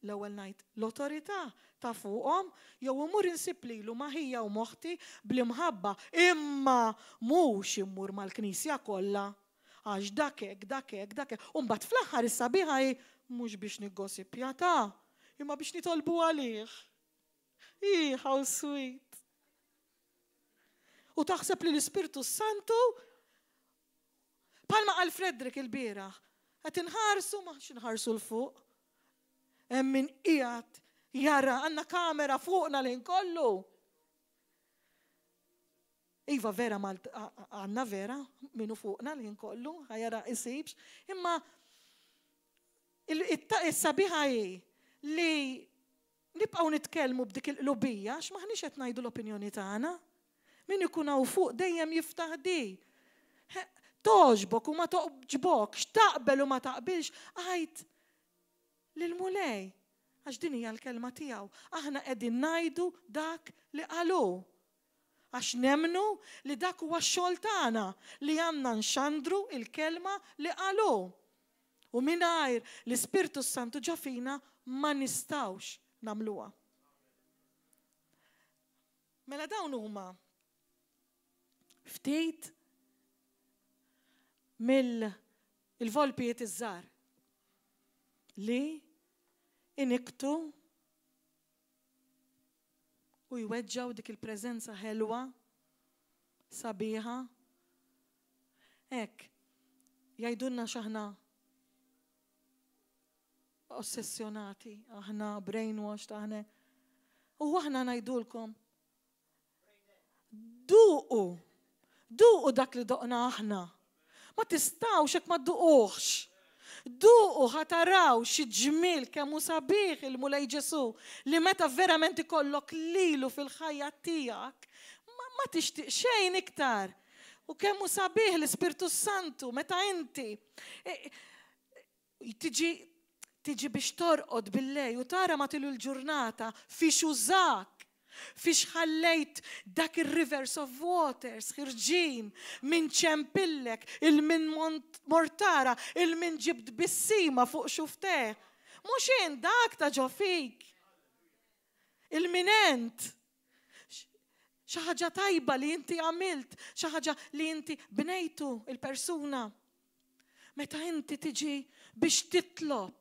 l-ewwel ngħid l-awtorità ta' fuqhom jew imur insib lilu ma' ħija u moħħti bl-imħabba, imma mhux immur mal-Knisja kollha għax dak. U mbagħad fl-aħħar is-sabiħa mhux biex niggossipja ta' imma biex nitolbu għalih. How sweet. U taħseb li l-Ispirtu Santu bħalma qal Fredrik il-bieraħ qed inħarsu ma x'inħarsu l-fuq. Hemm min qiegħed jara għandna kamera fuqna lejn kollu. Iva vera għandna vera minnu fuqna lejn kollu, ħajara isibx, imma is-sabiħa li nibqgħu nitkellmu b'dik il-qlubija għax maħniex qed ngħidu l-opinjoni tagħna. Min ikun hawn fuq dejjem jiftaħ di. Toġbok u ma toġbokx, taqbel u ma taqbilx, għajt lil-mulej. Għax din hija l-kelma tiegħu. Aħna qegħdin ngħidu dak li qalu. Għax nemnu li dak huwa x-xogħol tagħna li għandna nxandru il-kelma li qalu. U mingħajr l-Ispirtu Santu ġa fina ma nistgħux nagħmluha. Mela dawn huma ftit mill-volpijiet iż-żgħar li iniktu u jweġġaw dik il-preżenza ħelwa, sabiħa. Hekk, jgħidulna x'aħna ossessjonati, aħna brainwashed, aħna. U aħna ngħidulkom duqu dak li doqna aħna. Ma tistgħux hekk ma dduquhx. Duqu ħataraw xi ġmiel kemm hu sabiħ il-Mulej Ġesu li meta verament ikollok lilu fil-ħajja tiegħek ma tixtieq xejn iktar. U kemm hu sabiħ l-Ispirtu Santu meta inti tiġi biex torqod bil-lejl u tara matilu l-ġurnata fiex użak. Fiex ħallejt dak il-rivers of waters ħirġin min ċempillek, il-min mortara, il-min ġibt bissima fuq xufteħ. Mux jien dak ta' ġo fik. Il-minent. Xaħġa tajba li inti għamilt, xaħġa li inti bnejtu il-persuna. Meta inti tiġi biex titlob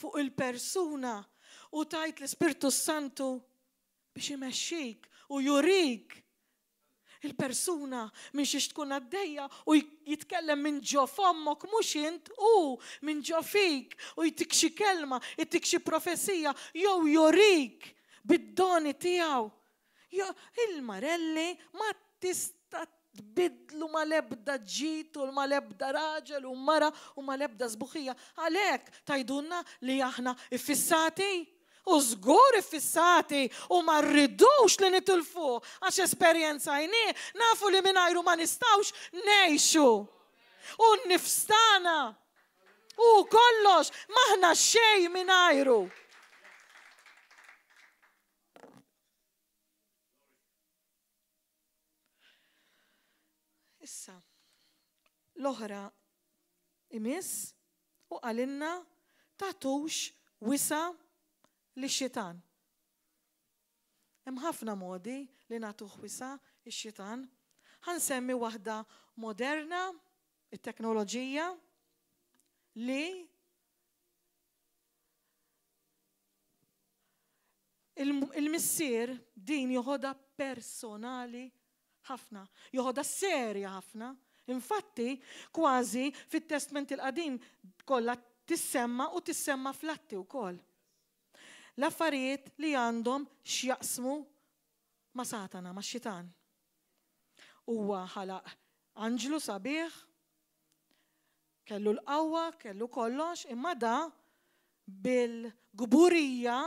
fuq il-persuna u tajt l-Ispirtu Santu biex imexxik u jurik il-persuna minn xiex tkun għaddejja u jitkellem minn ġo fommok mhux int u minn ġo fik u jtik xi kelma, jtik xi profezija jew jurik bid-doni tiegħu. Il-marelli ma tista' tbidlu ma lebda ġid u ma lebda raġel u mara u ma lebda żbuħija. Għalhekk tajdunna li aħna iffissati. U żgur iffissati u ma rridux li nitilfu għax esperjenza jni nafu li mingħajru ma nistgħux ngħixu. U nnifstana u kollox maħna xejn mingħajru. Issa l-oħra imiss u qalilna tatux wisa li xitan. Hemm ħafna modi li nagħtuh wisa ix-xitan. Ħansemmi waħda moderna, it-teknoloġija li il-missier din joħodha personali ħafna, joħodha serja ħafna. Infatti, kważi fit-Testament il-qadim kollha tissemma u tissemma fl-Atti wkoll. L-affarijiet li għandhom x'jaqsmu ma' Satana, ma' xitan. Huwa ħalaq anġlu sabiħ, kellu l-qawwa, kellu kollox, imma da bil-gburija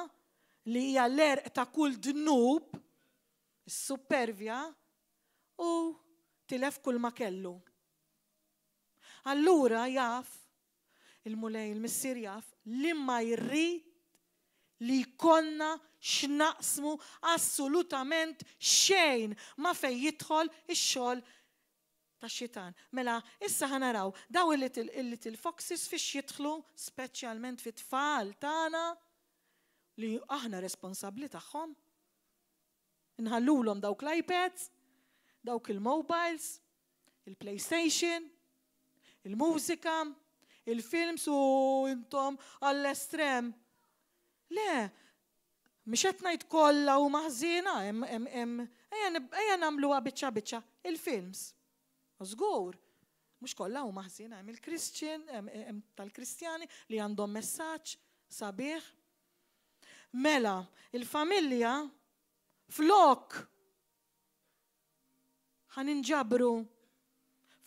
li hija l-erq ta' kull dnub, is-supervja, u tilef kull ma kellu. Allura jaf, il-mulej, il-missier jaf, li ma jrid li konna x'naqsmu assolutament xejn ma fejn jidħol ix-xogħol tax-xitan. Mela, issa ħanaraw daw il-little foxes fiex jidħlu speċjalment fit-tfal tagħna li aħna responsabbli tagħhom. Inħallulhom dawk l-iPads, dawk il-mobiles, il-PlayStation, il-mużika, il-films u intom għall-estrem. Le, mhux qed ngħid kollha u maħżina, ejja nagħmluha biċċa il-films. Żgur, mhux kollha u maħżina, hemm il-Christian, hemm tal-Kristjani li għandhom messaġġ sabiħ. Mela, il-familja flok ħaninġabru,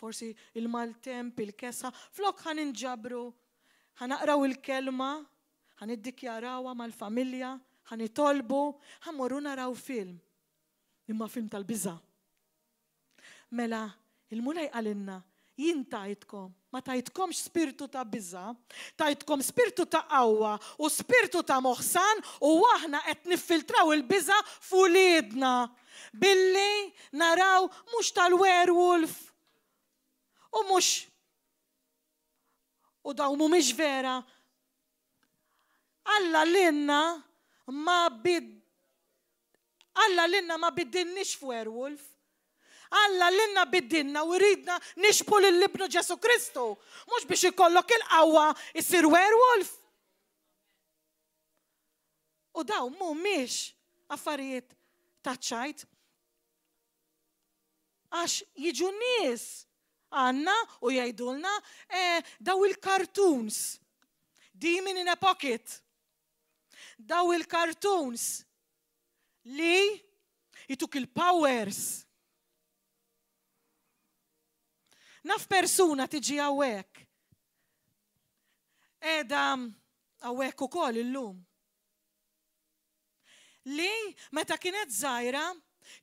forsi il-maltemp, il-kesa, flok ħaninġabru, ħanaqraw il-kelma, ħaniddikjarawha mal-familja, ħanitolbu, ħammorru naraw film. Imma film tal-biża'. Mela, il-mulej qalilna jien tajtkom, ma tajtkomx spiritu ta' biża, tajtkom spiritu ta' qawwa u spiritu ta' moħsan u aħna qed niffiltraw il-biża f'uliedna billi naraw mhux tal-werewolf u mhux u daw mhumiex vera. Alla l-inna ma biddilniex f'werewolf. Alla l-inna biddilna u ridna nixbu l-libnu Ġesu Kristu. Mhux biex ikollok il-qawwa isir werewolf. U daw mhumiex affarijiet ta' ċajt. Għax jiġu nies għanna u jgħidulna daw il-cartoons. Demon in a pocket. Daw il-cartoons li jituk il-powers. Naf persuna tiġi għawek. Edha għawek u koll il-lum. Li meta kienet zaħira,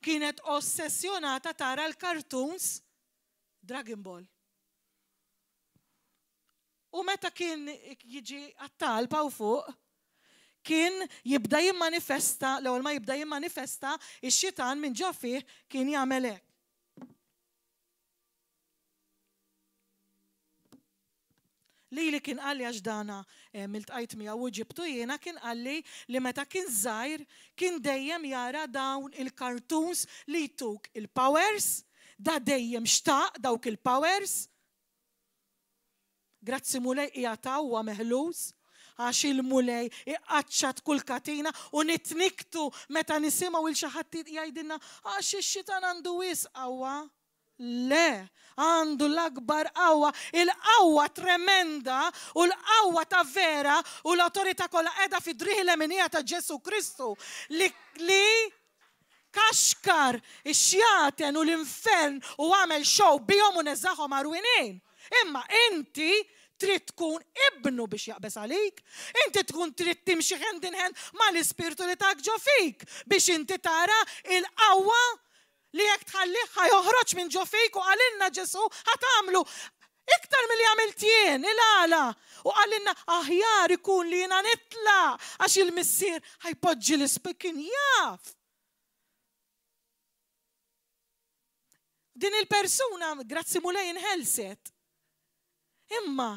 kienet ossessjonata tara l-cartoons Dragon Ball. U meta kien jiġi għat-talba u fuq, kien jibda jimmanifesta, l-ewwel ma jibda jimmanifesta, ix-xitan minn ġo fih kien jagħmel hekk. Li kien qalli għax dana miltqajt miegħu u ġibtu jiena kien qalli li meta kien żgħir kien dejjem jara dawn il-cartoons li jtuk il-powers, da dejjem xtaq dawk il-powers. Grazzi mulej qiegħataw huwa meħlus għax il-mulej iqqaċċat kull katina u nitniktu meta nisimgħu il xi ħadd jgħidilna għax ix-xitan għandu wisq qawwa. Le, għandu l-akbar qawwa, il-qawwa tremenda u l-qawwa ta' vera u l-autorità kollha qiegħda fid-driħ l-eminija ta' Ġesu Kristu li kaxkar ix-xjaten u l-infern u għamel show bihom u neżaħhom arwinin. Imma inti trid tkun ibnu biex jaqbes għalik. Inti tkun trid timxi hand in hand mal-ispirtu li tak ġo fik biex inti tara il-qawwa li jekk tħallih ħajoħroġ minn ġo fik u għalinna Ġesu ħatamlu iktar milli għamilt jien il-għala. U għalinna aħjar ikun li jiena nitla għax il-missier ħajpoġġi l-ispikin jaf. Din il-persuna, grazzi mulej inħelset. Imma,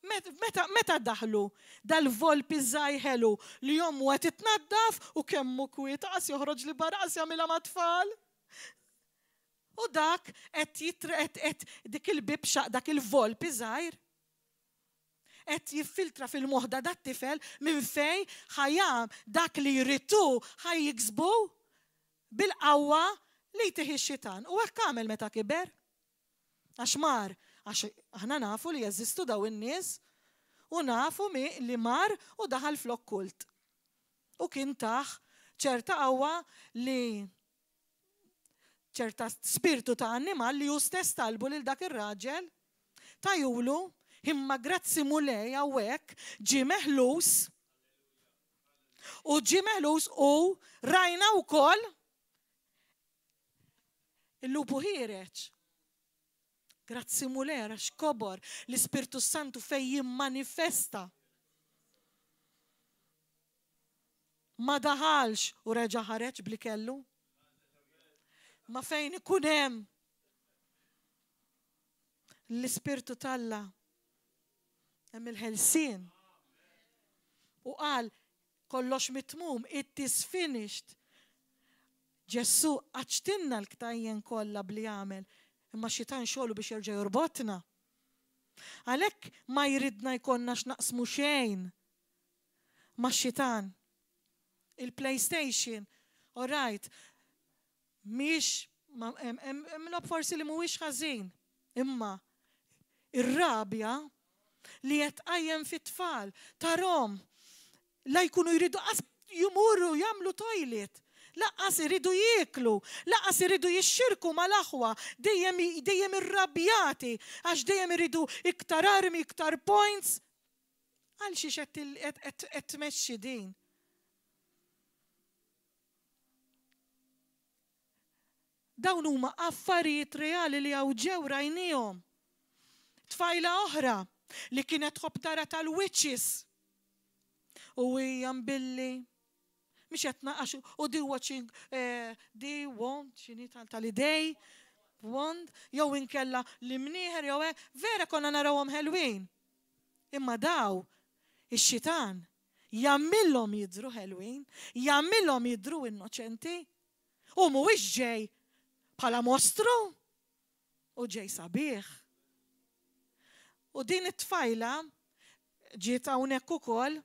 meta daħlu dal-volpi żgħir li jom u għet itnaddaf u kemmu kwiet qas joħroġ li barra qas jagħmilha mat-tfal. U dak qed dik il-bibxa dak il-volpi żgħir qed jiffiltra fil-moħħda dat-tifel minn fejn ħajam dak li jritu ħajjiksbu bil-qawwa li jtieħi x-xitan. U hekk għamel meta kiber. Għax mar, għax aħna nafu li jeżistu daw in-nies u nafu li mar u daħal fl-okkult. U kien taħ ċerta qawwa li ċerta spiritu ta' annimal li ju stess talbu lil dak ir-raġel tajulu imma grazzi mulej hawnhekk ġie meħlus u rajna wkoll il-lupu ħireġ. Grazzi mulej għax kobor l-Ispirtu Santu fejn jimmanifesta. Ma daħalx u reġa' ħareġ bli kellu. Ma fejn ikun hemm l-Ispirtu talla hemm il-ħelsien. U qal kollox mitmum, it is finished. Ġesu għaċtinna l-ktajjen kollha bli għamel, imma xitan xogħlu biex jerġa' jorbotna. Għalhekk ma jridna jkollna x'naqsmu xejn ma' xitan. Il-PlayStation, all right, miex, lob forsi li mhuwiex ħażin, imma ir-rabja li qed qajjem fit-tfal tarom la jkunu jridu jimurru jagħmlu toilet, laqqas iridu jieklu, laqqas iridu jixxirku mal-aħwa, dejjem irrabjati għax dejjem iridu iktar armi, iktar points. Għal xiex qed tmexxi din. Dawn huma affarijiet reali li hawn ġew rajnihom. tfajla oħra li kienet tħobb tara tal-witches. U hija mbilli mhix qed naqax u di watching di wand x'inhi tal-idej wand jew inkella li mnieħer jew vera konna narawhom ħelwin. Imma daw ix-xitan jagħmilhom jidhru ħelwin, jagħmilhom jidhru innoċenti u mhuwiex ġej bħala mostru u ġej sabiħ. U din it-tfajla ġiet hawnhekk ukoll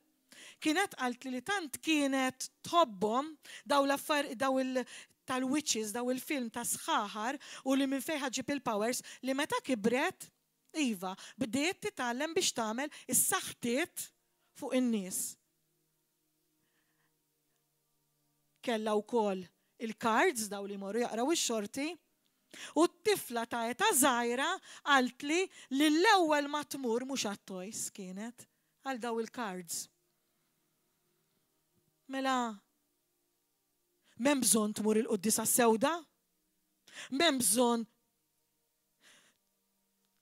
kienet qalt li tant kienet tħobbhom daw tal-witches, daw il-film ta' sħaħar u li minn fejn ħaġib il-powers li meta kibret, iva, bdiet titgħallem biex tagħmel is-saħħtiet fuq in-nies. Kellha wkoll il-cards daw li jmorru jaqraw ix-xorti u t-tifla ta' eta żgħira qalt li l-ewwel ma tmur mhux għat-toys kienet għal daw il-cards. Mela, m'hemm bżonn tmur il-qudiesa sewda? M'hemm bżonn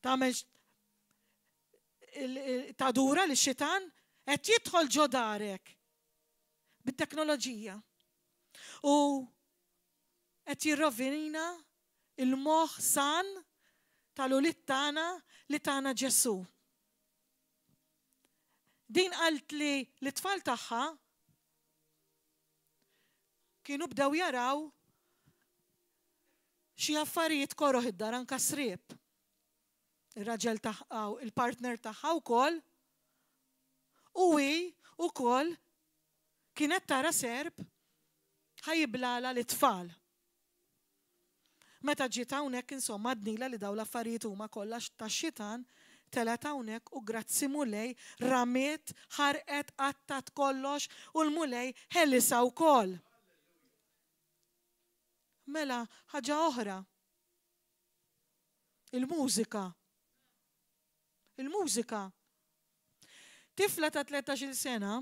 tagħmel tadura li x-xitan qed jidħol ġo darek bit-teknoloġija. U qed jirrovinina il-moħħ san tal-ulied tagħna li tagħna Ġesu. Din qalt li l-tfal tagħha kienu bdew jaraw xi affarijiet koroħ id-dar anke sriep. Ir-raġel tagħha, il-partner tagħha wkoll u hi wkoll kienet tara serb ħajblala l-tfal. Meta ġiet hawnhekk insomma dnila li daw l-affarijiet huma kollha tax-xitan telet hawnhekk u grazzi mulej ramiet ħarqet qattat kollox u l-mulej ħellisa wkoll. Mela ħaġa oħra. Il-mużika. Il-mużika. Tifla ta' 13 sena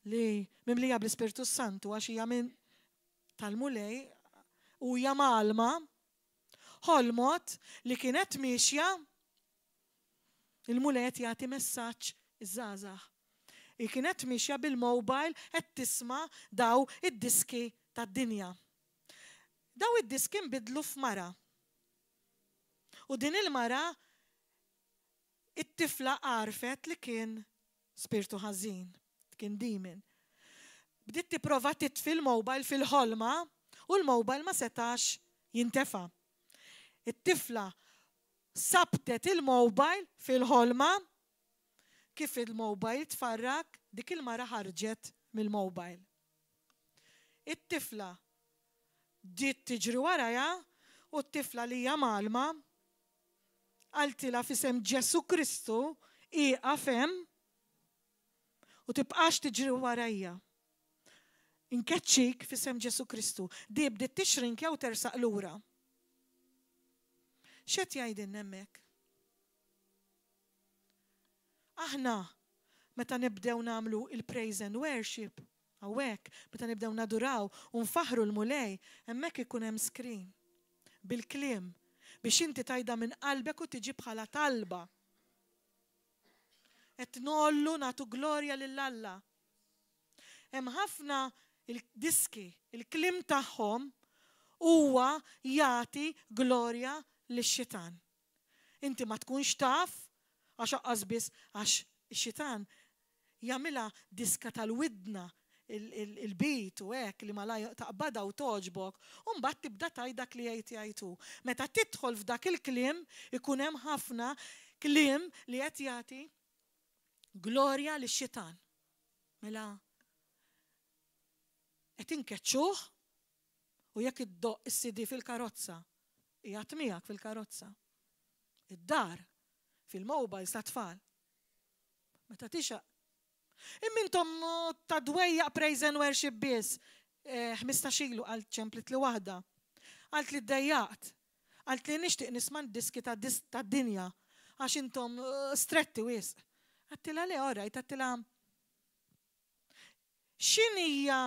li mimlija bl-Ispirtu Santu għax hija minn tal-mulej u hija malma ħolmot li kienet miexja il-mulej qed jagħti messaġġ iż-żgħażagħ. Kienet miexja bil-mobile qed tisma' daw id-diski tad-dinja. Daw id-diski nbidlu f'mara. U din il-mara it-tifla għarfet li kien spirtu ħażin, kien demon. Bdiet tipprova titfi l-mobile fil-ħolma u l-mobile ma setax jintefa'. It-tifla sabtet il-mobile fil-ħolma kif il-mobile tfarrak dik il-mara ħarġet mill-mobile. It-tifla ġiet tiġri warajha u t-tifla li hija malma qaltilha f'isem Ġesu Kristu ieqaf hemm u tibqax tiġri warajja. Inkeċċik f'isem Ġesu Kristu. Di bdiet tixrinkja u tersaq lura. X'qed jgħidilna hemmhekk? Aħna meta nibdew nagħmlu il-praise and worship hawnhekk, meta nibdew naduraw u nfaħru l-mulej, hemmhekk ikun hemm screen bil-kliem biex inti tajda minn qalbek u tiġi bħala talba. Qed nollu nagħtu glorja lil Alla. Hemm ħafna il-diski, il-kliem tagħhom huwa jagħti glorja lix-xitan. Inti ma tkunx taf għax aqqas biss għax ix-xitan jagħmilha diska tal-widna il-bit u hekk li ma la taqbada u toġbok u mbagħad tibda tajdak li jgħid. Meta tidħol f'dak il-kliem ikun hemm ħafna kliem li qed jagħti glorja lix-xitan. Mela qed inkeċċuh u jekk iddoq is-CD fil-karozza qiegħed miegħek fil-karozza. Id-dar fil-mobiles ta' tfal. Meta tixaq immintom ta' dwejjaq praise and worship biss 15 ilu qalt ċemplit li waħda. Qalt li ddejjaqt. Qalt li nixtieq nisma' diski tad-dinja għax intom stretti wisq. Għattila le orajt, għattila x'inhija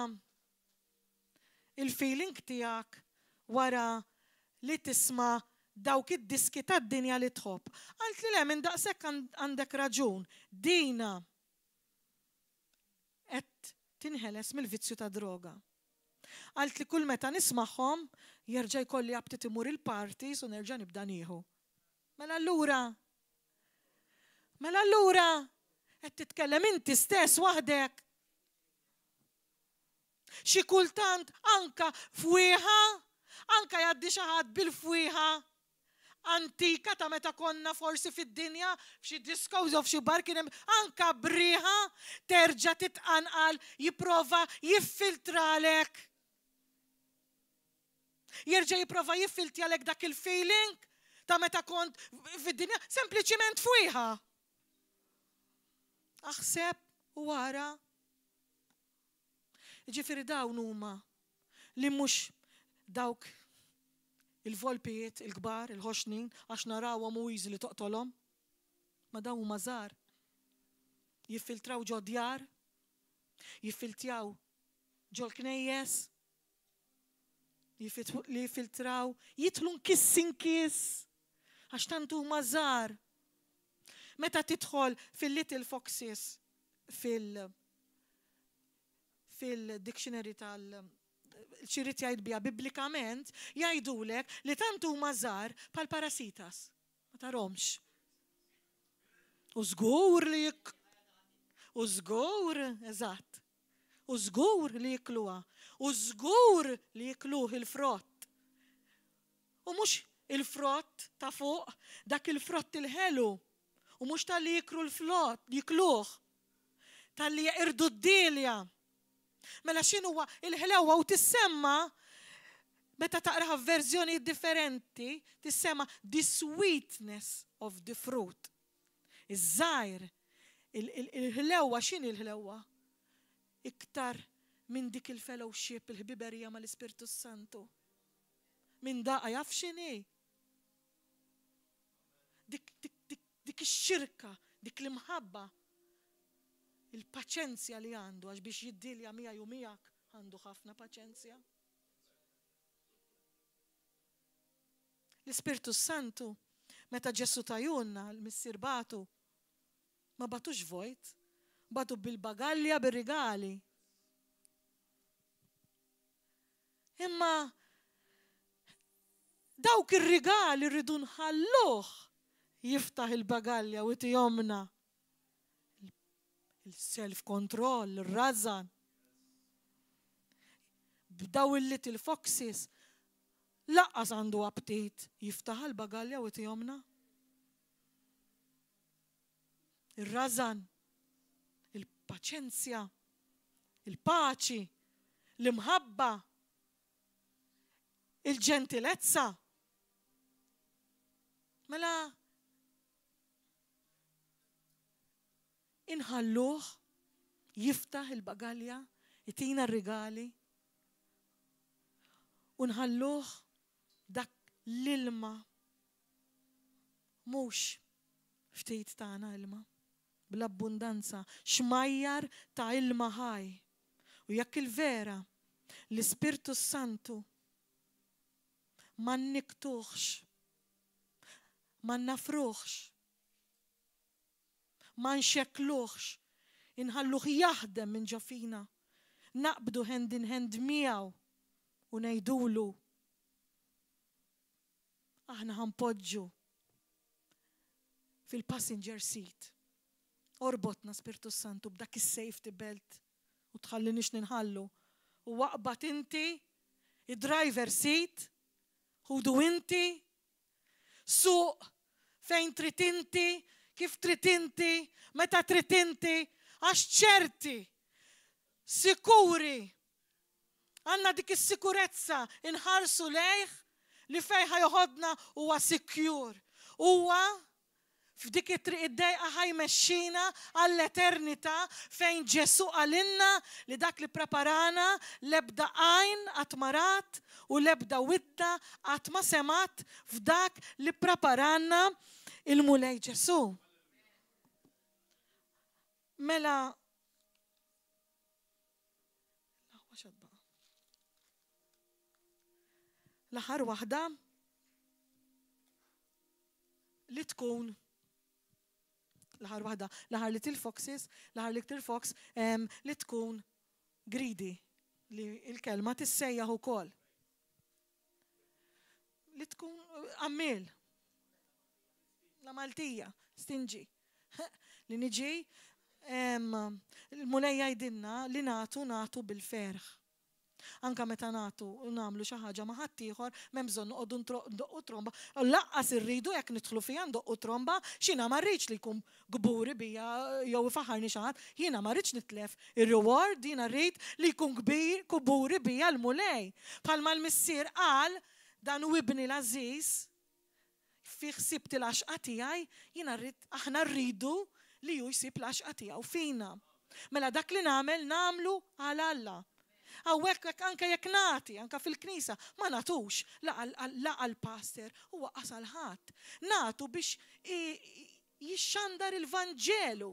il-feeling tiegħek wara li tisma' dawk id-diski tad-dinja li tħobb. Għalt li le minn daqshekk għandek raġun. Dina qed tinħeles mill-vizzju ta' droga. Għalt li kull meta nismagħhom jerġa' jkolli aptit imur il-parties u nerġa' nibda nieħu. Mela allura qed titkellem inti stess waħdek. Xi kultant anka fwieħa, anka jgħaddi xi ħadd bil-fwieħa antika ta' meta konna forsi fid-dinja f'xi discos u f'xi bar kien hemm anka brieħa terġa' titqanqal jipprova jiffiltralek. Jerġa' jipprova jiffiltralek dak il-feeling ta' meta kont fid-dinja sempliċiment fwieħa. Aħseb u wara. Ġifieri dawn huma li mhux dawk il-volpijiet, il-kbar, il-ħoxnin, għax narawhom u easy li toqtolhom. Ma dawn huma żgħar. Jiffiltraw ġo djar, jiffiltraw ġo l-knejjes, jiffiltraw, jidħlu nkiss, għax tant huma żgħar. Meta tidħol fil-Little Foxes fil-dictionary ċirit jgħid biha biblikament, jgħidulek li tant huma żgħar bħall-parasitas. Ma tarhomx. U żgur eżatt. U żgur li jikluha. U żgur li jikluh il-frott. U mhux il-frott ta' fuq, dak il-frott il-ħelu. U mhux tal-li jikru l-flott, jikluh. Tal-li jaqirdu d-dilja. Mela x'inhuwa il-ħlewwa u tissemma meta taqraha f'verżjoni differenti, tissemma the sweetness of the fruit. Iż-żgħir, il-ħlewwa x'inhi l-ħlewwa? Iktar minn dik il-fellowship, il-ħbiberija mal-Ispirtu Santu. Minn daqa jaf x'inhi? Dik ix-xirka, dik l-imħabba. Il-paċenzja li għandu, għax biex jiddilja miegħi u miegħek għandu ħafna paċenzja. L-Ispirtu Santu, meta Ġesu tajunna, l-missier batu, ma batux vojt, batu bil-bagalja, bil-rigali. Imma dawk ir-rigali rridu nħalluh jiftaħ il-bagalja u tijomna. Il-self-control, il-razan. B'daw il-Little Foxes, laqqas għandu aptit jiftaħ il-bagalja u tijomna. Il-razan, il-paċenzja, il-paċi, l-imħabba, il-ġentilezza. Mela, inħalluh jiftaħ il-bagalja, jitina r-rigali, unħalluh dak l-ilma, mux ftit tagħna ilma, bl-abbundanza, xmajjar ta' ilma ħaj. U jekk il-vera l-Ispirtu Santu ma niktuħx, ma nafruħx, ma nxekluħx, inħalluħ jaħdem minn ġofina, naqbdu hand in hand miegħu u ngħidulu aħna ħanpoġġu fil-passenger seat. Orbotna Spiritu Santu b'dak is-safety belt u tħallinix ninħallu. U waqbad inti id-driver seat, ħudu inti, suq fejn trid inti, kif trid inti, meta trid inti, għax ċerti, sikuri, għandna dik is-sikurezza inħarsu lejh li fejn ħajħodna huwa secure. Huwa f'dik it-triq id-dejqa ħajmexxina għall-eternità fejn Ġesu għalinna li dak li preparana l-ebda għajn qatt ma rat u l-ebda widda qatt ma semat f'dak li preparanna il-mulej Ġesu. Mela l-aħħar waħda li tkun l-aħħar waħda, l-aħħar Little Foxes, l-aħħar Little Fox li tkun greedy, li l-kelma tissejjaħ ukoll. Li tkun ammil. La Maltija, stinġi. Li niġi, il-mulej jgħidilna li nagħtu bil-ferħ. Anka meta nagħmlu xi ħaġa ma' ħadd ieħor m'hemm bżonn noqogħdu ndoqqu tromba. Laqqas irridu jekk nidħlu fiha ndoqqu tromba, x'jiena ma rridx li jkun gburi bija jew ifaħħarni xi ħadd, jiena ma rridx nitlef ir-reward, jiena rrid li jkun gburi bija l-mulej. Bħalma l-missier qal dan u ibni l-Aziz fi ħsibt il-għaxqa tiegħi, jiena aħna rridu li hu jsib l-għaxqa tiegħu fina. Mela dak li nagħmlu għal Alla. Hawnhekk anke jekk nagħti, anke fil-Knisja, ma nagħtux laqa l-pastor u waqqas għal ħadd. Nagħtu biex jixxandar il-Vanġelu.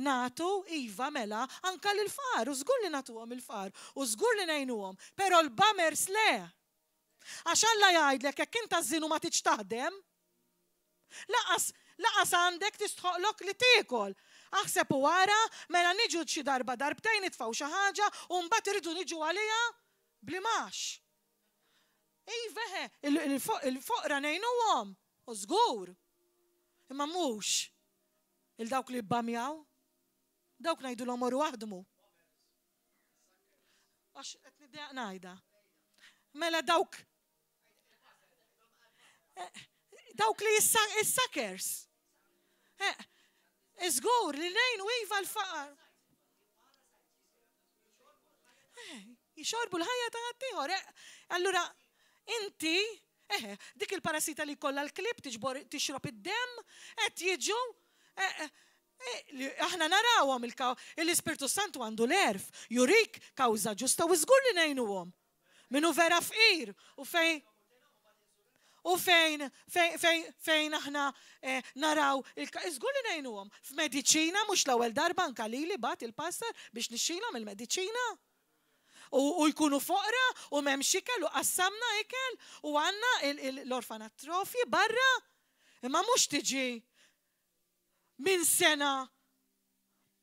Nagħtu iva mela anke lill-fqar, u żgur li nagħtuhom il-fqar, u żgur li ngħinuhom, però l-bamers le. Għax Alla jgħidlek jekk inta żżinu ma tiġ taħdem, laqas għandek tistħoqlok li tiekol. Aħseb u wara, mela niġu xi darba darbtejn nitfgħu xi ħaġa u mbagħad iridu niġu għaliha blimax. Iva il-foqra ngħinuhom, u żgur. Imma mhux il-dawk li bbamjaw, dawk ngħidulhom morru waħdmu. Għax qed niddeq ngħidha. Mela dawk li is-suckers. Iżgur li lejn u iva l-faqar. Jixorbu l-ħajja ta' ħaddieħor. Allura inti, dik il-parasita li kollha l-klib tixrob id-dem, qed jiġu aħna narawhom l-Ispirtu Santu għandu l-erf, jurik kawża ġusta u żgur li ngħinuhom. Minnu vera fqir u fejn aħna naraw żgur li ngħinuhom. F'mediċina mhux l-ewwel darba anke lili bat il-pastor biex nixxilhom il-mediċina. U jkunu foqra u m'hemm ikel u qassamna ikel u għandna l-orfanatrofi barra. Imma mhux tiġi min sena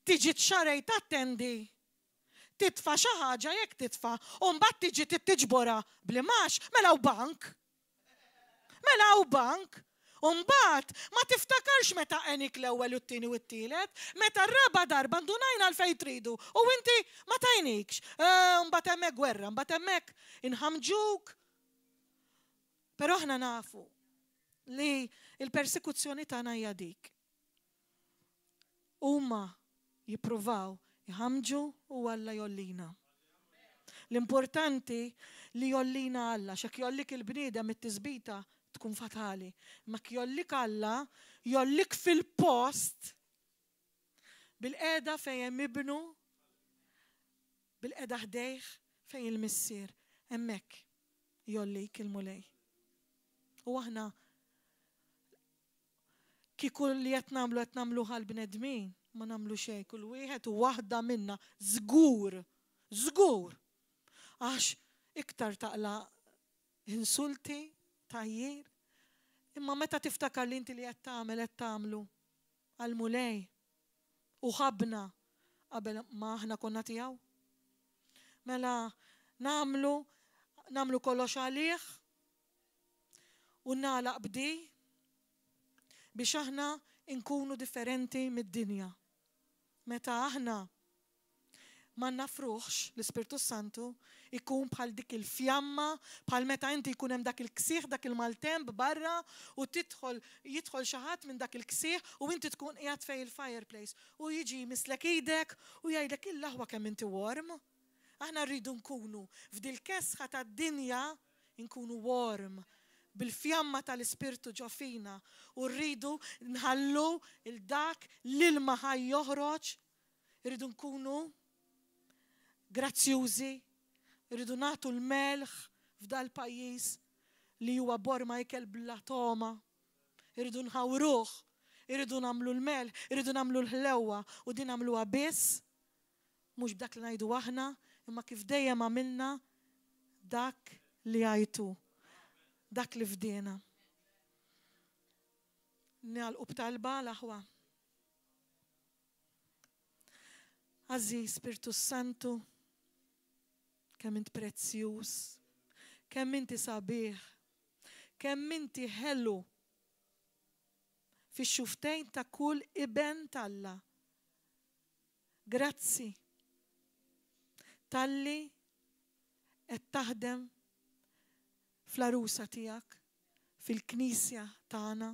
tiġi txarej tattendi. Titfa' xi ħaġa jekk titfa' u mbagħad tiġi tiġbora blimax mela u bank. Mela u bank. U mbagħad ma tiftakarx meta għenik l-ewwel u t-tieni u t-tielet, meta r-raba darba ndunajna għalfejn tridu u inti ma tajnikx. Mbagħad hemmhekk gwerra, mbagħad hemmhekk inħamġuk. Però aħna nafu li l-persekuzzjoni tagħna hija dik. Huma jippruvaw jħamġu u Alla jollina. L-importanti li jollina Alla, x'hekk jollik il-bniedem it-tisbita tkun fatali. Ma jollik Alla, jollik fil-post bil-qeda fejn hemm ibnu, bil-qeda ħdejh fejn il-missier. Hemmhekk jollik il-mulej. U aħna kieku li qed nagħmlu għall-bnedmin, ma nagħmlu xejn, kull wieħed u waħda minna żgur. Għax iktar taqla insulti, tajjir, imma meta tiftakar li inti li qed tagħmlu għall-mulej u ħabna qabel ma aħna konna tiegħu. Mela nagħmlu kollox għalih u nagħlaq bdi biex aħna nkunu differenti mid-dinja. Meta aħna ma nafruħx l-Ispirtu Santu ikun bħal dik il-fjamma, bħal meta inti jkun hemm dak il-ksieħ, dak il-maltemp barra u jidħol xi ħadd minn dak il-ksieħ u inti tkun qiegħed fejn il-fireplace u jiġi jmislek idek u jgħidlek il-laħwa kemm inti warm. Aħna rridu nkunu f'dil kesħa tad-dinja nkunu warm bil-fjamma tal-Ispirtu ġo fina u rridu nħallu il-dak l-ilma ħaj joħroġ, rridu nkunu grazzjużi, rridu nagħtu l-melħ f'dal pajjiż li huwa borma ikel bla toma. Irridu nħawruh, irridu nagħmlu l-melħ, irridu nagħmlu l-ħlewwa u din nagħmluha biss mhux b'dak li ngħidu aħna, imma kif dejjem għamilna dak li għajtu, dak li fdina. Nagħlqu b'talba l-aħwa. Għażiż Spiritu Santu, kemm int prezzjuż, kemm inti sabiħ, kemm inti ħelu fix-xuftejn ta' kull iben Alla. Grazzi talli qed taħdem fl-arusa tiegħek, fil-Knisja tagħna.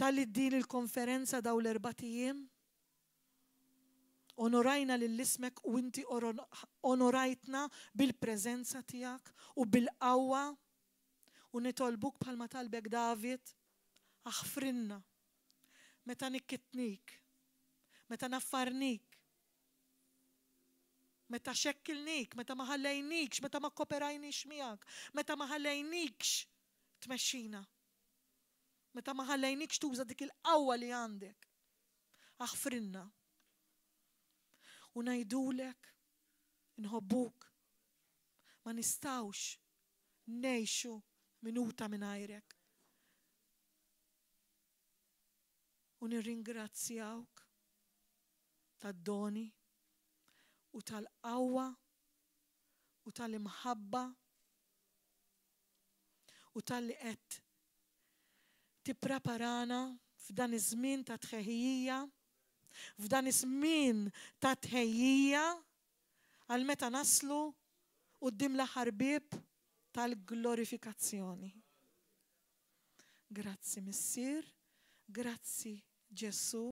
Talli din il-konferenza daw l-4 ijiem onorajna lill-ismek u inti onorajtna bil-preżenza tiegħek u bil-qawwa u nitolbuk bħalma talbek David, aħfrinna meta nikkitnik, meta naffarnik, meta xekkilnik, meta ma ħallejnikx, meta ma kkoperajniex miegħek, meta ma ħallejnikx tmexxina, meta ma ħallejnikx tuża dik il-qawwa li għandek. Aħfrinna. U ngħidulek inħobbuk ma nistgħux ngħixu minuta mingħajrek. U nirringrazzjawk tad-doni u tal-qawwa u tal-imħabba u tal-li qed tippreparana f'dan iż-żmien ta' tħejjija, f'dan iż-żmien ta' tħejjija għal meta naslu quddiem l-aħħar bieb tal-glorifikazzjoni. Grazzi Missier, grazzi Ġesu.